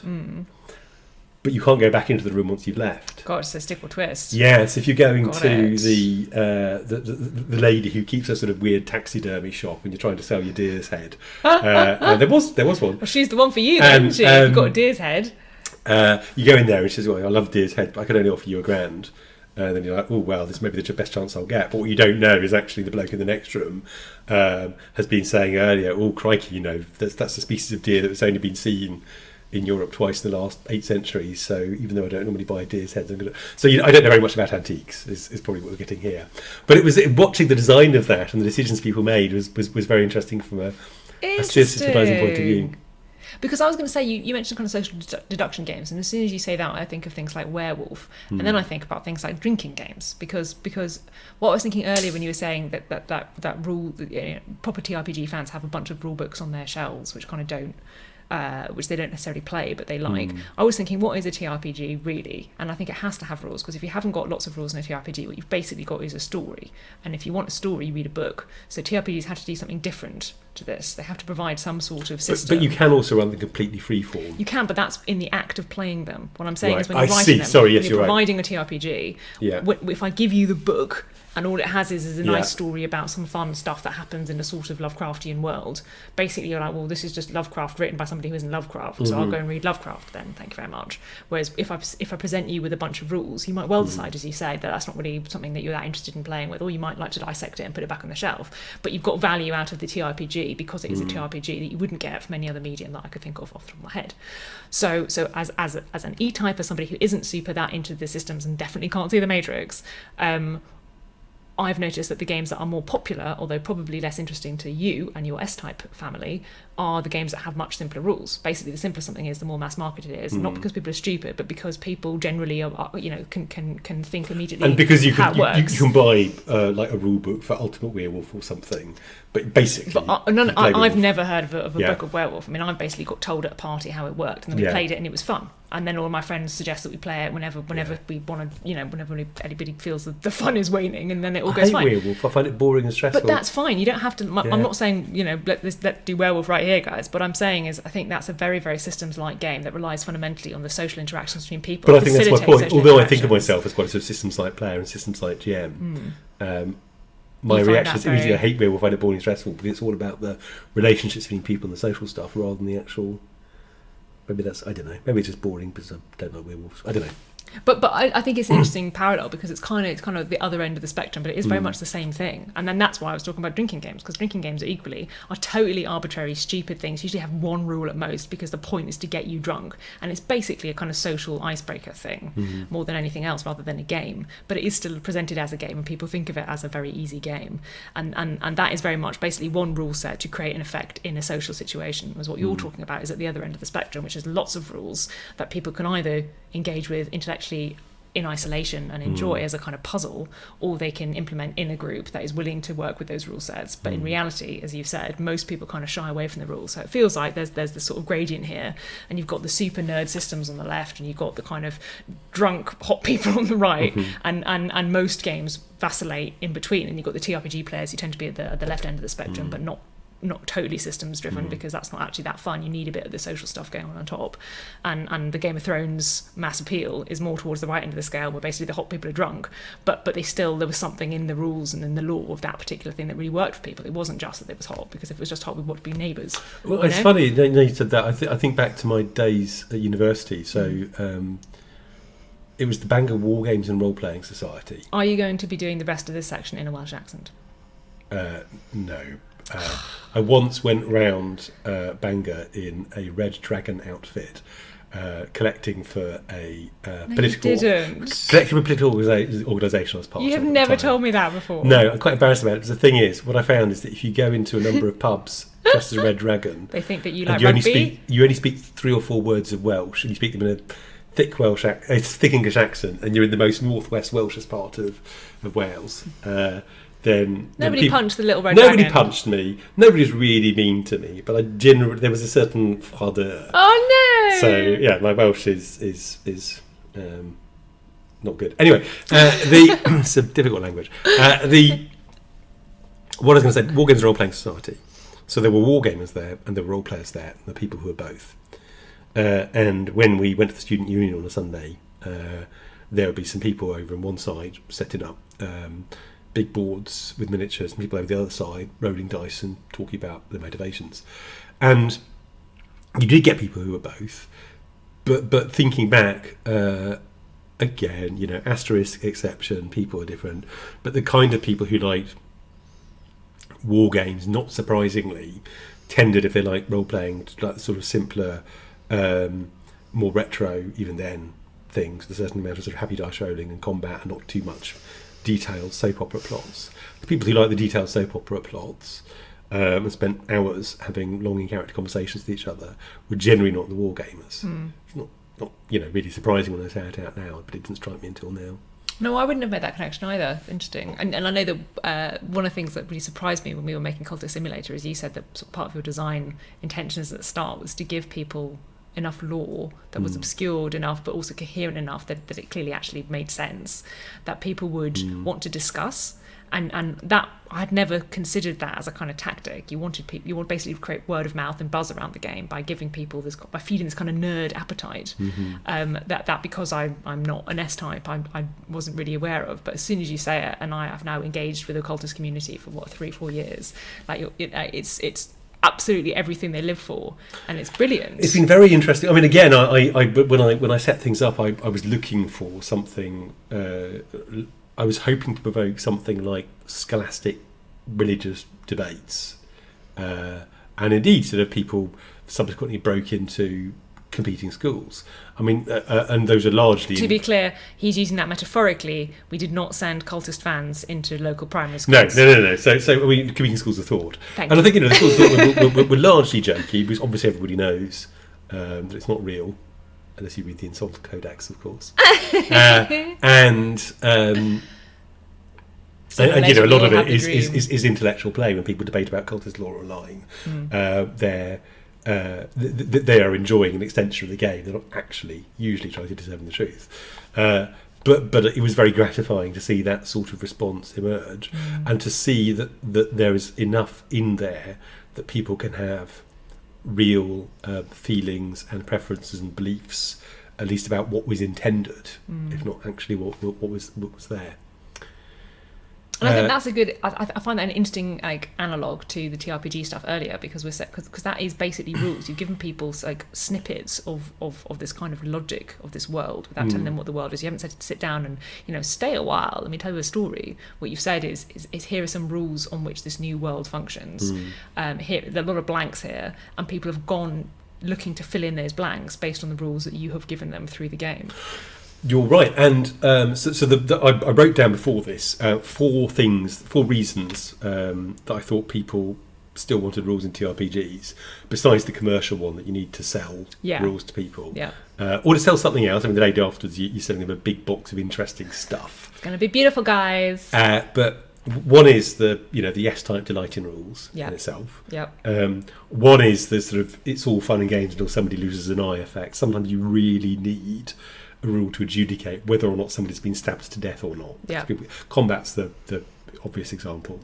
S2: But you can't go back into the room once you've left.
S1: God, it's a stick or twist.
S2: Yes, if you're going to the lady who keeps a sort of weird taxidermy shop and you're trying to sell your deer's head, there was one.
S1: Well, she's the one for you, then, isn't she? You've got a deer's head.
S2: You go in there and she says, well, I love deer's head, but I can only offer you £1,000. And then you're like, oh, well, this may be the best chance I'll get. But what you don't know is actually the bloke in the next room has been saying earlier, oh, crikey, you know, that's a species of deer that's only been seen in Europe twice in the last 8 centuries. So even though I don't normally buy deer's heads, I'm going to... So I don't know very much about antiques, is probably what we're getting here. But it was watching the design of that and the decisions people made was very interesting from a systemising point of view.
S1: Because I was going to say, you mentioned kind of social deduction games, and as soon as you say that, I think of things like Werewolf, and then I think about things like drinking games, because what I was thinking earlier when you were saying that rule, proper TRPG fans have a bunch of rule books on their shelves which kind of don't, which they don't necessarily play but they like. I was thinking, what is a TRPG really? And I think it has to have rules, because if you haven't got lots of rules in a TRPG, what you've basically got is a story, and if you want a story, you read a book. So TRPGs have to do something different to this. They have to provide some sort of system.
S2: But you can also run them completely freeform.
S1: You can, but that's in the act of playing them. What I'm saying
S2: Right.
S1: is when you're
S2: I
S1: writing
S2: see.
S1: them,
S2: Sorry, yes,
S1: when
S2: you're
S1: you're
S2: right.
S1: providing a TRPG,
S2: Yeah.
S1: if I give you the book and all it has is a
S2: Yeah.
S1: nice story about some fun stuff that happens in a sort of Lovecraftian world, basically you're like, well, this is just Lovecraft written by somebody who isn't Lovecraft, so I'll go and read Lovecraft then, thank you very much. Whereas if I present you with a bunch of rules, you might well decide, as you say, that that's not really something that you're that interested in playing with, or you might like to dissect it and put it back on the shelf, but you've got value out of the TRPG because it is a TRPG that you wouldn't get from any other medium that I could think of off the top of my head. So as an E-type, as somebody who isn't super that into the systems and definitely can't see the Matrix, I've noticed that the games that are more popular, although probably less interesting to you and your S-type family, are the games that have much simpler rules. Basically, the simpler something is, the more mass marketed it is. Not because people are stupid, but because people generally are can think immediately.
S2: And because you
S1: how it works.
S2: can buy like a rule book for Ultimate Werewolf or something, but basically,
S1: I've never heard of a
S2: Yeah.
S1: book of Werewolf. I mean, I basically got told at a party how it worked, and then we
S2: Yeah.
S1: played it, and it was fun. And then all my friends suggest that we play it whenever we want to, whenever anybody feels that the fun is waning, and then it all
S2: I
S1: goes
S2: hate
S1: fine.
S2: Werewolf. I find it boring and stressful.
S1: But that's fine. You don't have to. I'm not saying let's do Werewolf right here, guys. But I'm saying is I think that's a very, very systems-like game that relies fundamentally on the social interactions between people.
S2: But I think that's my point.
S1: social
S2: Although I think of
S1: interactions.
S2: myself as quite a sort of systems-like player and systems-like GM, my
S1: You find
S2: reaction
S1: that
S2: is immediately I
S1: very-
S2: hate Werewolf. I find it boring and stressful, but it's all about the relationships between people and the social stuff rather than the actual. Maybe that's, I don't know. Maybe it's just boring because I don't like werewolves. I don't know.
S1: But I think it's an interesting parallel, because it's kind of the other end of the spectrum, but it is very much the same thing. And then that's why I was talking about drinking games, because drinking games are totally arbitrary, stupid things. Usually have one rule at most, because the point is to get you drunk, and it's basically a kind of social icebreaker thing more than anything else, rather than a game. But it is still presented as a game, and people think of it as a very easy game. And that is very much basically one rule set to create an effect in a social situation. Whereas what you're talking about is at the other end of the spectrum, which is lots of rules that people can either engage with intellectually in isolation and enjoy as a kind of puzzle, or they can implement in a group that is willing to work with those rule sets. But in reality, as you've said, most people kind of shy away from the rules. So it feels like there's this sort of gradient here, and you've got the super nerd systems on the left, and you've got the kind of drunk hot people on the right, and most games vacillate in between. And you've got the TRPG players who tend to be at the left end of the spectrum, but not totally systems driven, because that's not actually that fun. You need a bit of the social stuff going on top, and the Game of Thrones mass appeal is more towards the right end of the scale, where basically the hot people are drunk, but there was something in the rules and in the law of that particular thing that really worked for people. It wasn't just that it was hot, because if it was just hot, we'd want to be neighbours.
S2: Well, it's funny you said that. I think back to my days at university. So it was the Bangor War Games and Role Playing Society.
S1: Are you going to be doing the rest of this section in a Welsh accent?
S2: No. I once went round Bangor in a red dragon outfit, collecting for a political organisation I was part of.
S1: You have never told me that before.
S2: No, I'm quite embarrassed about it, because the thing is, what I found is that if you go into a number of pubs dressed as a red dragon,
S1: they think that you like
S2: rugby. You only speak 3 or 4 words of Welsh, and you speak them in a thick thick English accent, and you're in the most northwest Welshest part of Wales. Then
S1: nobody punched the little red dragon.
S2: Nobody punched me. Nobody was really mean to me, but there was a certain froideur.
S1: Oh no!
S2: So yeah, my Welsh is not good. Anyway, it's a difficult language. What I was going to say, War Games Role Playing Society. So there were war gamers there, and there were role players there, and the people who were both. And when we went to the student union on a Sunday, there would be some people over on one side setting up big boards with miniatures, and people over the other side rolling dice and talking about their motivations. And you did get people who were both, but thinking back, again, asterisk exception, people are different, but the kind of people who liked war games, not surprisingly, tended, if they like role playing, to like sort of simpler, more retro even then things, with a certain amount of sort of happy dice rolling and combat, and not too much detailed soap opera plots. The people who like the detailed soap opera plots and spent hours having long in-character conversations with each other were generally not the war gamers. It's not really surprising when I say it out now, but it didn't strike me until now.
S1: No, I wouldn't have made that connection either. Interesting. And I know that one of the things that really surprised me when we were making Cultist Simulator is you said that sort of part of your design intentions at the start was to give people enough lore that was obscured enough but also coherent enough that it clearly actually made sense, that people would want to discuss. And that I had never considered that as a kind of tactic. You want basically to create word of mouth and buzz around the game by giving people this, by feeding this kind of nerd appetite. That because I'm not an S type, I wasn't really aware of. But as soon as you say it, and I have now engaged with the occultist community for 3-4 years, like it's absolutely everything they live for, and it's brilliant. It's been very interesting. I mean, again, when I set things up, I was looking for something. I was hoping to provoke something like scholastic religious debates, and indeed, sort of people subsequently broke into competing schools. I mean, and those are largely... To be clear, he's using that metaphorically. We did not send cultist fans into local primary schools.
S2: No. So competing schools of thought. I think the schools of thought were largely jokey, because obviously everybody knows that it's not real, unless you read the Insult Codex, of course. And a lot of it is intellectual play. When people debate about cultist lore online, they are enjoying an extension of the game. They're not actually usually trying to discern the truth. But it was very gratifying to see that sort of response emerge, and to see that there is enough in there that people can have real feelings and preferences and beliefs, at least about what was intended, if not actually what was there.
S1: And I think that's a good. I find that an interesting like analog to the TRPG stuff earlier, because because that is basically rules. You've given people like snippets of this kind of logic of this world without telling them what the world is. You haven't said to sit down and stay a while. Let me tell you a story. What you've said is here are some rules on which this new world functions. Here there are a lot of blanks here, and people have gone looking to fill in those blanks based on the rules that you have given them through the game.
S2: You're right, and I wrote down before this 4 reasons that I thought people still wanted rules in TRPGs, besides the commercial one that you need to sell rules to people, or to sell something else. I mean, the day afterwards, you're selling them a big box of interesting stuff.
S1: It's going to be beautiful, guys.
S2: But one is the S-type delight in rules in itself. One is the sort of it's all fun and games until somebody loses an eye effect. Sometimes you really need a rule to adjudicate whether or not somebody's been stabbed to death or not. Combat's the obvious example.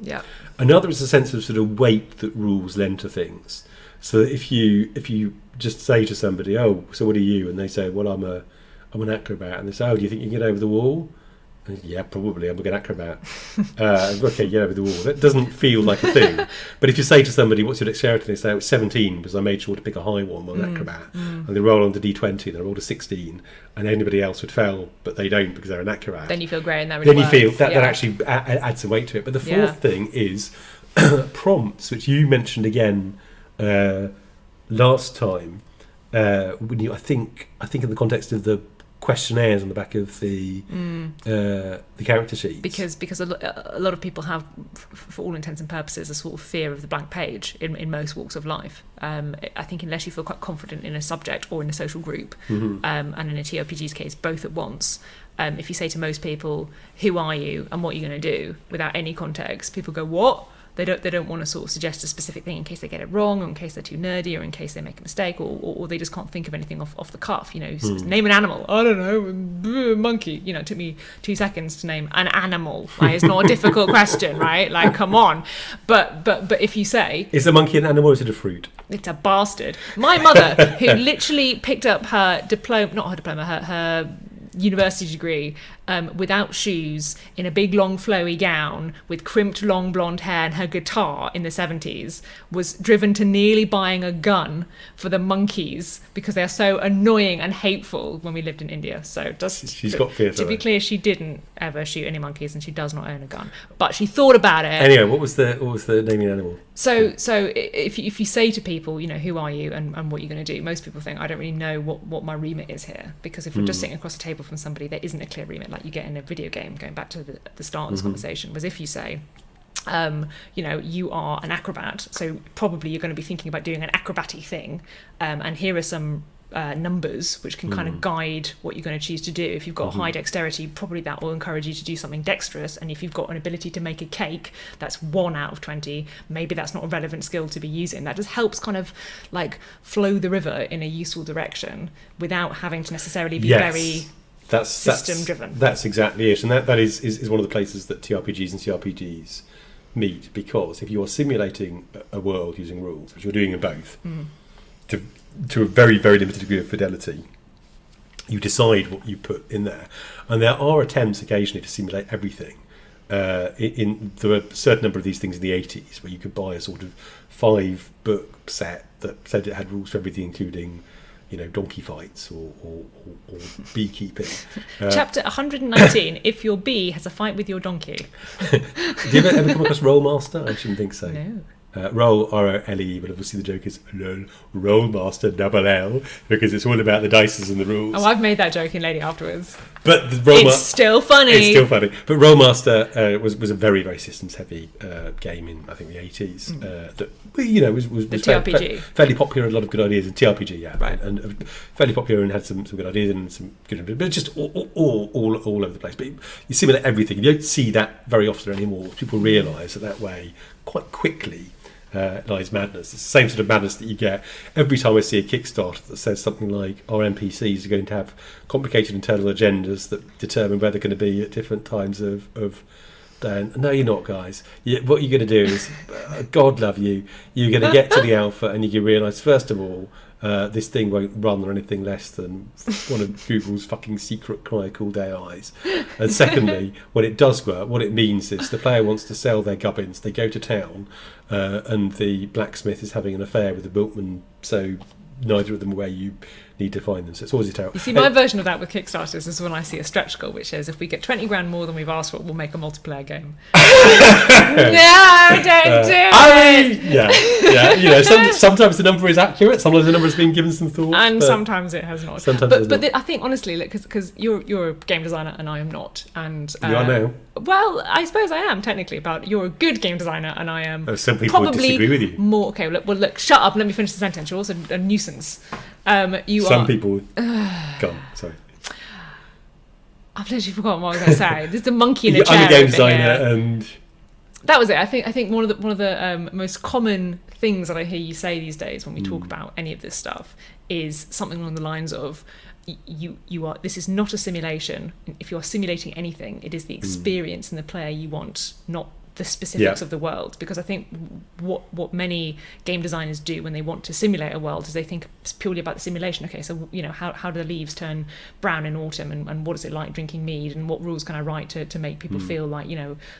S2: Another is a sense of sort of weight that rules lend to things. So if you just say to somebody, "Oh, so what are you?" and they say, "Well, I'm an acrobat," and they say, "Oh, do you think you can get over the wall?" Yeah, probably. I'm a good acrobat. Okay, get over the wall. That doesn't feel like a thing. But if you say to somebody, "What's your dexterity?" and they say, "Oh, it's 17 because I made sure to pick a high one while an acrobat," and they roll on to D20, and they roll to 16, and anybody else would fail, but they don't because they're an acrobat.
S1: Then you feel great, and that really
S2: then you feel that actually adds some weight to it. But the fourth thing is prompts, which you mentioned again last time. When you, I think in the context of the questionnaires on the back of the character sheets, because a lot of people have, for all intents and purposes, a sort of fear of the blank page in most walks of life. I think unless you feel quite confident in a subject or in a social group, and in a TRPG's case, both at once. If you say to most people, "Who are you and what are you going to do?" without any context, people go, "What?" They don't want to sort of suggest a specific thing in case they get it wrong, or in case they're too nerdy, or in case they make a mistake, or they just can't think of anything off the cuff. Name an animal. I don't know, monkey. It took me 2 seconds to name an animal. It's not a difficult question, right? Like, come on. But if you say, "Is a monkey an animal or is it a fruit?" It's a bastard. My mother, who literally picked up her university degree without shoes, in a big long flowy gown with crimped long blonde hair and her guitar in the 70s, was driven to nearly buying a gun for the monkeys because they are so annoying and hateful when we lived in India. So she's got fear. To be clear, she didn't ever shoot any monkeys, and she does not own a gun, but she thought about it. Anyway, what was the naming animal? So if you say to people, "Who are you and what are you going to do?" most people think, "I don't really know what my remit is here," because if we're just sitting across the table from somebody, there isn't a clear remit like you get in a video game, going back to the start of this conversation. Was if you say, you are an acrobat, so probably you're going to be thinking about doing an acrobatic thing, and here are some numbers which can kind of guide what you're going to choose to do. If you've got high dexterity, probably that will encourage you to do something dexterous, and if you've got an ability to make a cake, that's 1 out of 20. Maybe that's not a relevant skill to be using. That just helps kind of like flow the river in a useful direction without having to necessarily be very system driven. That's exactly it, and that is one of the places that TRPGs and CRPGs meet, because if you are simulating a world using rules, which you're doing in both, to a very, very limited degree of fidelity, you decide what you put in there, and there are attempts occasionally to simulate everything. There were a certain number of these things in the 80s where you could buy a sort of 5-book set that said it had rules for everything, including donkey fights or beekeeping. Chapter 119, if your bee has a fight with your donkey. Do you ever come across Rolemaster? I shouldn't think so. No. Roll, R-O-L-E, but obviously the joke is Rolemaster, double L, because it's all about the dices and the rules. Oh, I've made that joke in Lady Afterwards. But it's still funny. It's still funny. But Rolemaster was a very, very systems-heavy game in, I think, the 80s. That was the TRPG. Fairly popular, a lot of good ideas in TRPG, right. And fairly popular and had some good ideas and some good, but just all over the place. But you simulate everything. You don't see that very often anymore. People realise that way quite quickly. Lies madness. It's the same sort of madness that you get every time I see a Kickstarter that says something like, "Our NPCs are going to have complicated internal agendas that determine where they're going to be at different times of Dan. No, you're not, guys. What you're going to do is, God love you, you're going to get to the alpha and you realise, first of all, this thing won't run on anything less than one of Google's fucking secret cry called AIs. And secondly, when it does work, what it means is the player wants to sell their gubbins. They go to town, and the blacksmith is having an affair with the boatman, so neither of them are where you need to find them. So it's always a terrible.
S1: You see, my version of that with Kickstarters is when I see a stretch goal which says, if we get 20 grand more than we've asked for, we'll make a multiplayer game. No, don't do it.
S2: Yeah. You know, sometimes the number is accurate. Sometimes the number has been given some thought,
S1: and sometimes it has not.
S2: Sometimes
S1: but I think honestly, because you're a game designer and I am not, and
S2: you are now.
S1: Well, I suppose I am technically. But you're a good game designer and I am.
S2: Some people would disagree with you.
S1: More okay. Look. Shut up and let me finish the sentence. You're also a nuisance.
S2: Some people would. Go on, sorry.
S1: I've literally forgotten what I was going to say. There's a monkey in a chair.
S2: I'm a game designer, and
S1: that was it. I think one of the most common things that I hear you say these days when we talk about any of this stuff is something along the lines of, you are. This is not a simulation. If you are simulating anything, it is the experience and the player you want, not the specifics of the world. Because I think what many game designers do when they want to simulate a world is they think purely about the simulation. Okay, so how do the leaves turn brown in autumn, and what is it like drinking mead, and what rules can I write to make people feel like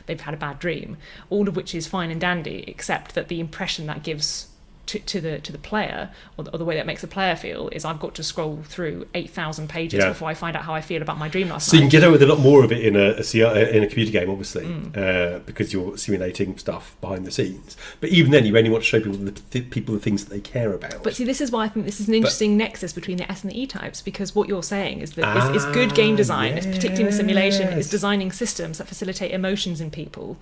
S1: they've had a bad dream, all of which is fine and dandy, except that the impression that gives to the player, or the way that makes the player feel, is I've got to scroll through 8,000 pages before I find out how I feel about my dream last night.
S2: So you can get away with a lot more of it in a computer game, obviously, because you're simulating stuff behind the scenes. But even then, you only want to show people the things that they care about.
S1: But see, this is why I think this is an interesting nexus between the S and the E types, because what you're saying is that is good game design, particularly in simulation, is designing systems that facilitate emotions in people,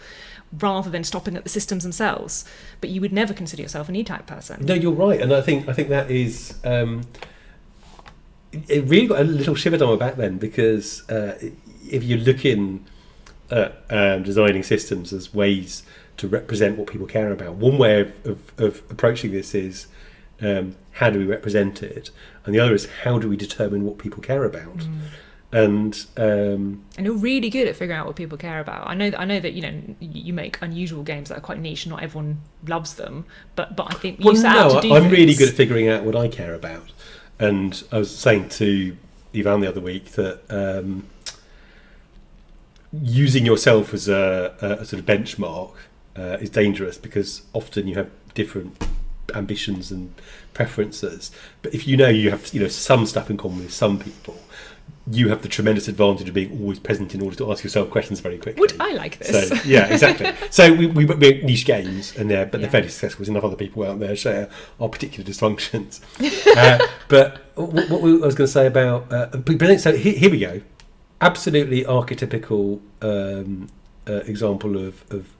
S1: rather than stopping at the systems themselves. But you would never consider yourself an E-type person.
S2: No, you're right, and I think that is it really got a little shiver down my back then, because if you're looking at designing systems as ways to represent what people care about, one way of approaching this is how do we represent it, and the other is how do we determine what people care about. And
S1: you're really good at figuring out what people care about. I know that you make unusual games that are quite niche. Not everyone loves them, but I think you set out to do
S2: I'm
S1: things.
S2: really good at figuring out what I care about. And I was saying to Ivan the other week that using yourself as a sort of benchmark is dangerous, because often you have different ambitions and preferences. But if you have some stuff in common with some people, you have the tremendous advantage of being always present in order to ask yourself questions very quickly.
S1: Would I like this?
S2: So, yeah, exactly. So we make niche games, and they're fairly successful. There's enough other people out there share our particular dysfunctions. But what I was going to say about... so here we go. Absolutely archetypical example of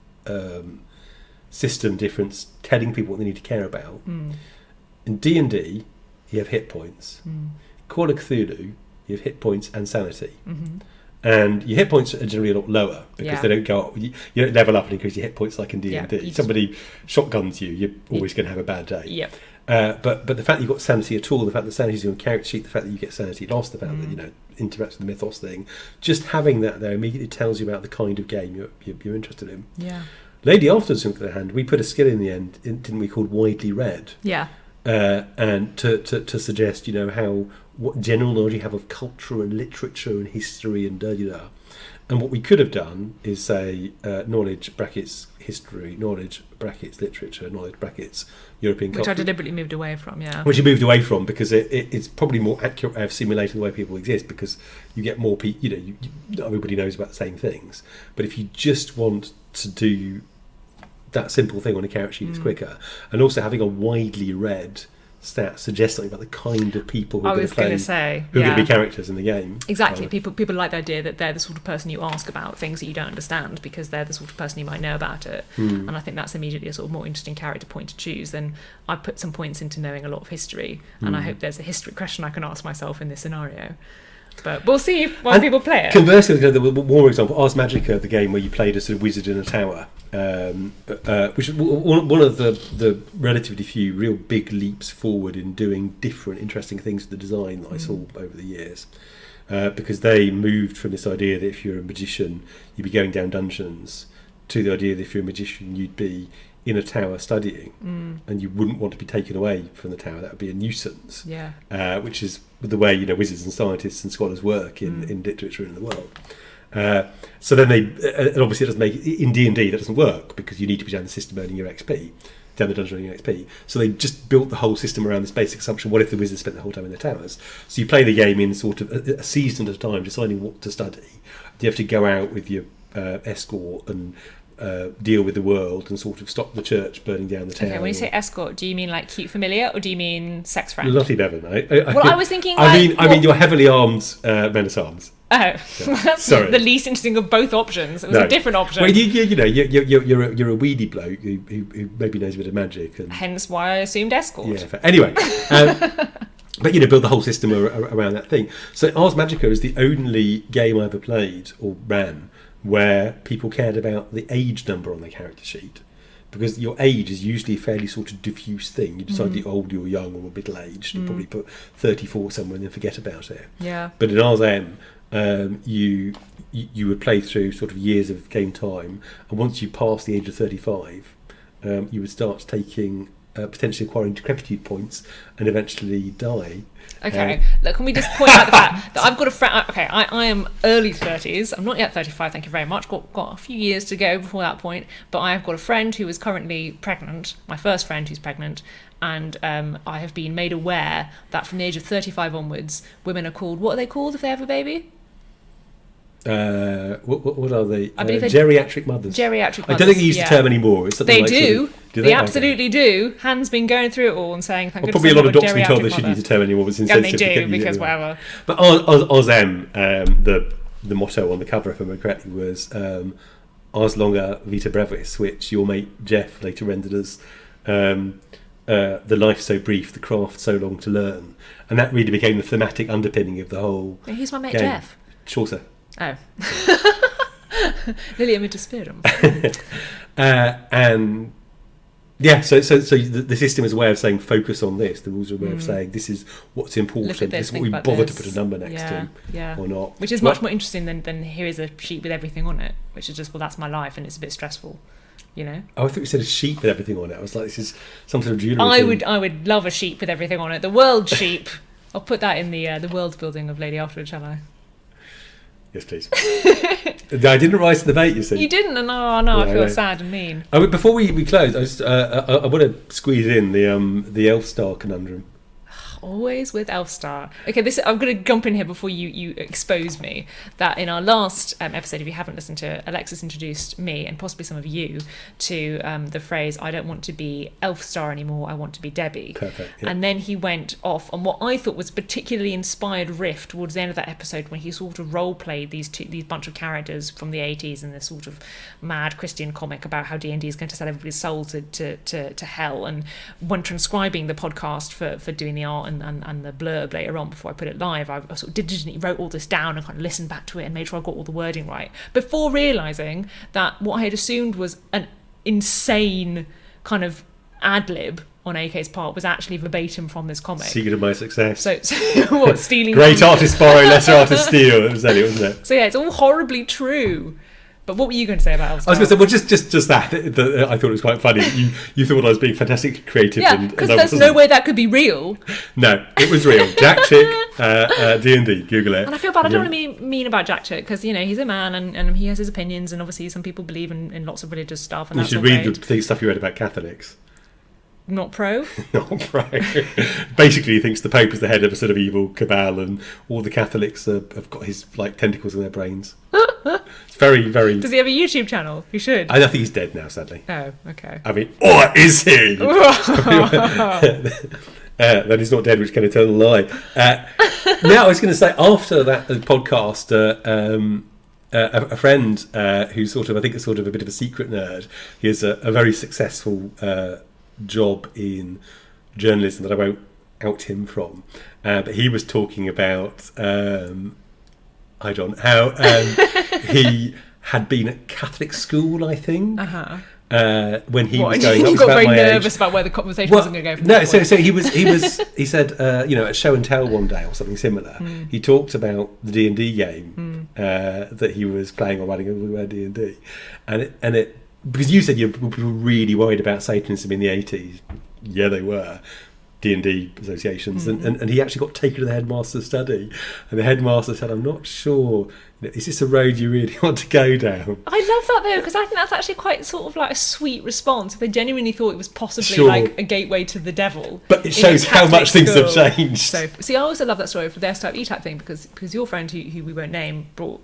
S2: system difference, telling people what they need to care about. In D&D, you have hit points. Call of Cthulhu, you have hit points and sanity. And your hit points are generally a lot lower, because they don't go up. You don't level up and increase your hit points like in D&D. Somebody shotguns you, you're always going to have a bad day. But the fact that you've got sanity at all, the fact that sanity is on your character sheet, the fact that you get sanity lost, the fact that interacts with the mythos thing, just having that there immediately tells you about the kind of game you're interested in. Lady Afterwards, on the other hand, we put a skill in the end, didn't we, called widely read? And to suggest, what general knowledge you have of culture and literature and history and da-da-da. And what we could have done is say knowledge brackets history, knowledge brackets literature, knowledge brackets European culture.
S1: Which I deliberately moved away from,
S2: Which you moved away from, because it's probably more accurate way of simulating the way people exist, because you get more people, everybody knows about the same things. But if you just want to do that simple thing on a character sheet, it's quicker. And also having a widely read stat suggests something about the kind of people who are going to be characters in the game.
S1: Exactly. People like the idea that they're the sort of person you ask about things that you don't understand, because they're the sort of person you might know about it. And I think that's immediately a sort of more interesting character point to choose. Then I put some points into knowing a lot of history, and I hope there's a history question I can ask myself in this scenario. But we'll see while people play it.
S2: Conversely, one more example, Ars Magica, the game where you played a sort of wizard in a tower, which is one of the relatively few real big leaps forward in doing different interesting things with the design that I saw over the years. because they moved from this idea that if you're a magician, you'd be going down dungeons, to the idea that if you're a magician, you'd be in a tower studying, and you wouldn't want to be taken away from the tower. That would be a nuisance.
S1: Yeah.
S2: Which is the way wizards and scientists and scholars work in literature in the world. So then and obviously it doesn't make in D&D that doesn't work, because you need to be down the system earning your XP, down the dungeon earning your XP. So they just built the whole system around this basic assumption: what if the wizards spent the whole time in their towers? So you play the game in sort of a season at a time, deciding what to study. You have to go out with your escort and deal with the world and sort of stop the church burning down the town.
S1: Okay, when you say escort, do you mean like cute familiar, or do you mean sex friend?
S2: Lottie Bevan,
S1: I was thinking.
S2: I mean, you're heavily armed men at arms.
S1: Oh, that's the least interesting of both options. It was a different option.
S2: Well, you're a weedy bloke who maybe knows a bit of magic, and
S1: hence why I assumed escort.
S2: Yeah. Anyway, but build the whole system around that thing. So Ars Magica is the only game I ever played or ran where people cared about the age number on their character sheet, because your age is usually a fairly sort of diffuse thing. You decide you're old, you're young, or middle aged. You probably put 34 somewhere and then forget about it.
S1: Yeah.
S2: But in Ars M, you would play through sort of years of game time, and once you pass the age of 35, you would start taking potentially acquiring decrepitude points and eventually die.
S1: Okay, look, can we just point out the fact that I've got a friend. Okay, I am early 30s. I'm not yet 35, thank you very much. Got a few years to go before that point. But I have got a friend who is currently pregnant, my first friend who's pregnant, and I have been made aware that from the age of 35 onwards, women are called, what are they called if they have a baby?
S2: What are they?
S1: I believe
S2: geriatric mothers.
S1: Geriatric mothers.
S2: I don't think they use the term anymore. It's
S1: they
S2: like
S1: do.
S2: Sort of, do
S1: they absolutely do. Han's been going through it all and saying, thank goodness.
S2: Probably a lot of doctors been told they
S1: mother.
S2: shouldn't use the term anymore, but it's insensitive.
S1: And they do, because whatever.
S2: But Ozem, the motto on the cover, if I remember correctly, was Ars Longa Vita Brevis, which your mate Jeff later rendered as the life so brief, the craft so long to learn. And that really became the thematic underpinning of the whole
S1: Who's my mate
S2: game.
S1: Jeff?
S2: Chaucer.
S1: Oh. Lilium Intersperum.
S2: And yeah, so the system is a way of saying focus on this. The rules are a way of saying this is what's important. This is what we bother to put a number next to, or not.
S1: Which is much more interesting than here is a sheet with everything on it, which is just, well, that's my life, and it's a bit stressful, you know.
S2: Oh, I thought you said a sheet with everything on it. I was like, this is some sort of jewellery.
S1: I would love a sheep with everything on it. The world sheep. I'll put that in the world building of Lady Afterward, shall I?
S2: Yes, please. I didn't rise to the bait, you see.
S1: You didn't, and I feel sad and mean.
S2: Before we close, I want to squeeze in the Elf Star conundrum.
S1: Always with Elfstar. Okay, I'm going to jump in here before you expose me. That in our last episode, if you haven't listened to it, Alexis introduced me and possibly some of you to the phrase, I don't want to be Elfstar anymore, I want to be Debbie.
S2: Perfect. Yeah.
S1: And then he went off on what I thought was a particularly inspired riff towards the end of that episode, when he sort of role-played these bunch of characters from the 80s in this sort of mad Christian comic about how D&D is going to sell everybody's soul to hell. And when transcribing the podcast for doing the art and the blurb later on before I put it live, I sort of diligently wrote all this down and kind of listened back to it and made sure I got all the wording right, before realising that what I had assumed was an insane kind of ad-lib on AK's part was actually verbatim from this comic.
S2: Secret of my success.
S1: So what, stealing...
S2: Great artist borrow, lesser artist steal. It was Elliot, wasn't it?
S1: So yeah, it's all horribly true. But what were you going to say about Elfstar?
S2: I was going to say, well, just that I thought it was quite funny. You thought I was being fantastically creative.
S1: Yeah, because there's no way that could be real.
S2: No, it was real. Jack Chick, D&D, Google it.
S1: And I feel bad, I don't want to be mean about Jack Chick, because, you know, he's a man and he has his opinions, and obviously some people believe in lots of religious stuff. And
S2: you should read the stuff you read about Catholics.
S1: Not pro?
S2: Not pro. Basically, he thinks the Pope is the head of a sort of evil cabal, and all the Catholics have got his tentacles in their brains. It's very, very...
S1: Does he have a YouTube channel? He should.
S2: I think he's dead now, sadly.
S1: Oh, okay.
S2: I mean, or is he? Then he's not dead, which can eternal lie. Now, I was going to say, after that podcast, a friend who's sort of, I think, is sort of a bit of a secret nerd. He has a very successful job in journalism that I won't out him from. But he was talking about... how he had been at Catholic school, I think, when he was going up.
S1: You
S2: He's
S1: got
S2: about
S1: very
S2: my
S1: nervous
S2: age.
S1: about where the conversation was going to go from
S2: No,
S1: that
S2: so
S1: point.
S2: he said, at show and tell one day or something similar, he talked about the D&D game that he was playing or writing about D&D, and it because you said you were really worried about Satanism in the 80s. Yeah, they were. D&D associations, and he actually got taken to the headmaster's study, and the headmaster said, I'm not sure, is this a road you really want to go down?
S1: I love that though, because I think that's actually quite sort of like a sweet response. If they genuinely thought it was possibly like a gateway to the devil.
S2: But it shows how much things have changed.
S1: So, see, I also love that story for the S-type, E-type thing, because your friend, who we won't name, brought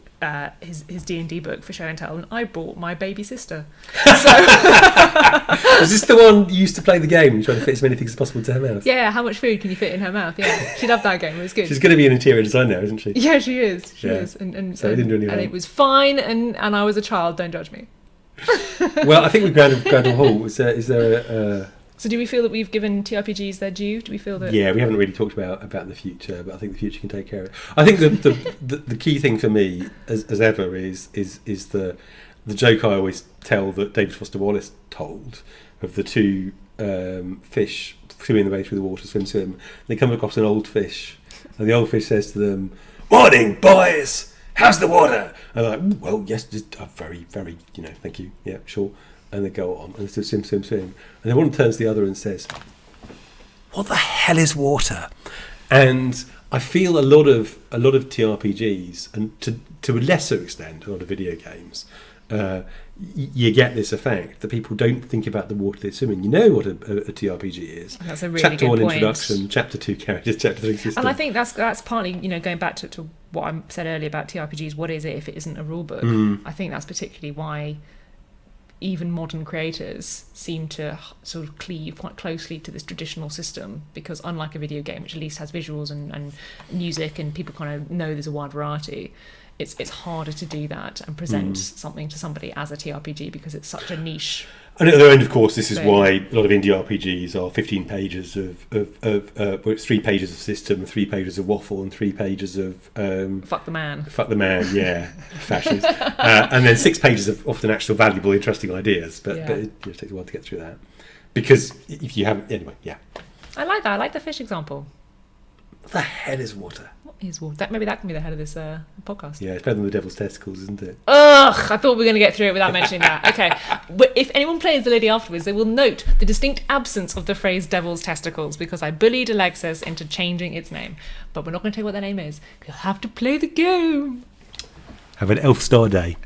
S1: his D&D book for show and tell, and I brought my baby sister. So
S2: is this the one you used to play the game and try to fit as many things as possible to her mouth?
S1: Yeah, how much food can you fit in her mouth? Yeah, she loved that game. It was good.
S2: She's going to be an interior designer, isn't she?
S1: Yeah, she is. She
S2: Yeah.
S1: is. And
S2: So it didn't do any
S1: and
S2: harm.
S1: it was fine, and I was a child. Don't judge me.
S2: Well, I think with Grandel Hall, is there a...
S1: So do we feel that we've given TRPGs their due? Do we feel that...
S2: Yeah, we haven't really talked about the future, but I think the future can take care of it. I think the key thing for me, as ever, is the joke I always tell that David Foster Wallace told of the two fish swimming their way through the water, swim. They come across an old fish, and the old fish says to them, "Morning, boys! How's the water?" And they're like, "Well, yes, just very, very, thank you. Yeah, sure." And they go on, and they swim. And then one turns to the other and says, "What the hell is water?" And I feel a lot of TRPGs, and to a lesser extent, a lot of video games, you get this effect that people don't think about the water they're swimming. You know what a TRPG is.
S1: That's a really
S2: Chapter
S1: good
S2: 1
S1: point.
S2: introduction, Chapter 2 characters, Chapter 3 system.
S1: And I think that's partly, going back to what I said earlier about TRPGs, what is it if it isn't a rule book? I think that's particularly why even modern creators seem to sort of cleave quite closely to this traditional system, because unlike a video game, which at least has visuals and music and people kind of know there's a wide variety, it's harder to do that and present something to somebody as a TRPG because it's such a niche. And
S2: at the other end, of course, this is why a lot of indie RPGs are 15 pages where it's 3 pages of system, 3 pages of waffle, and 3 pages of
S1: fuck the man,
S2: yeah, fascist, and then 6 pages of often actual valuable, interesting ideas. But it takes a while to get through that, because if you haven't, anyway, yeah.
S1: I like that. I like the fish example.
S2: What the hell is water?
S1: What is water? Maybe that can be the head of this podcast.
S2: Yeah, it's better than the devil's testicles, isn't it?
S1: Ugh, I thought we were going to get through it without mentioning that. Okay, but if anyone plays the lady afterwards, they will note the distinct absence of the phrase devil's testicles, because I bullied Alexis into changing its name. But we're not going to tell you what their name is. You'll have to play the game.
S2: Have an elf star day.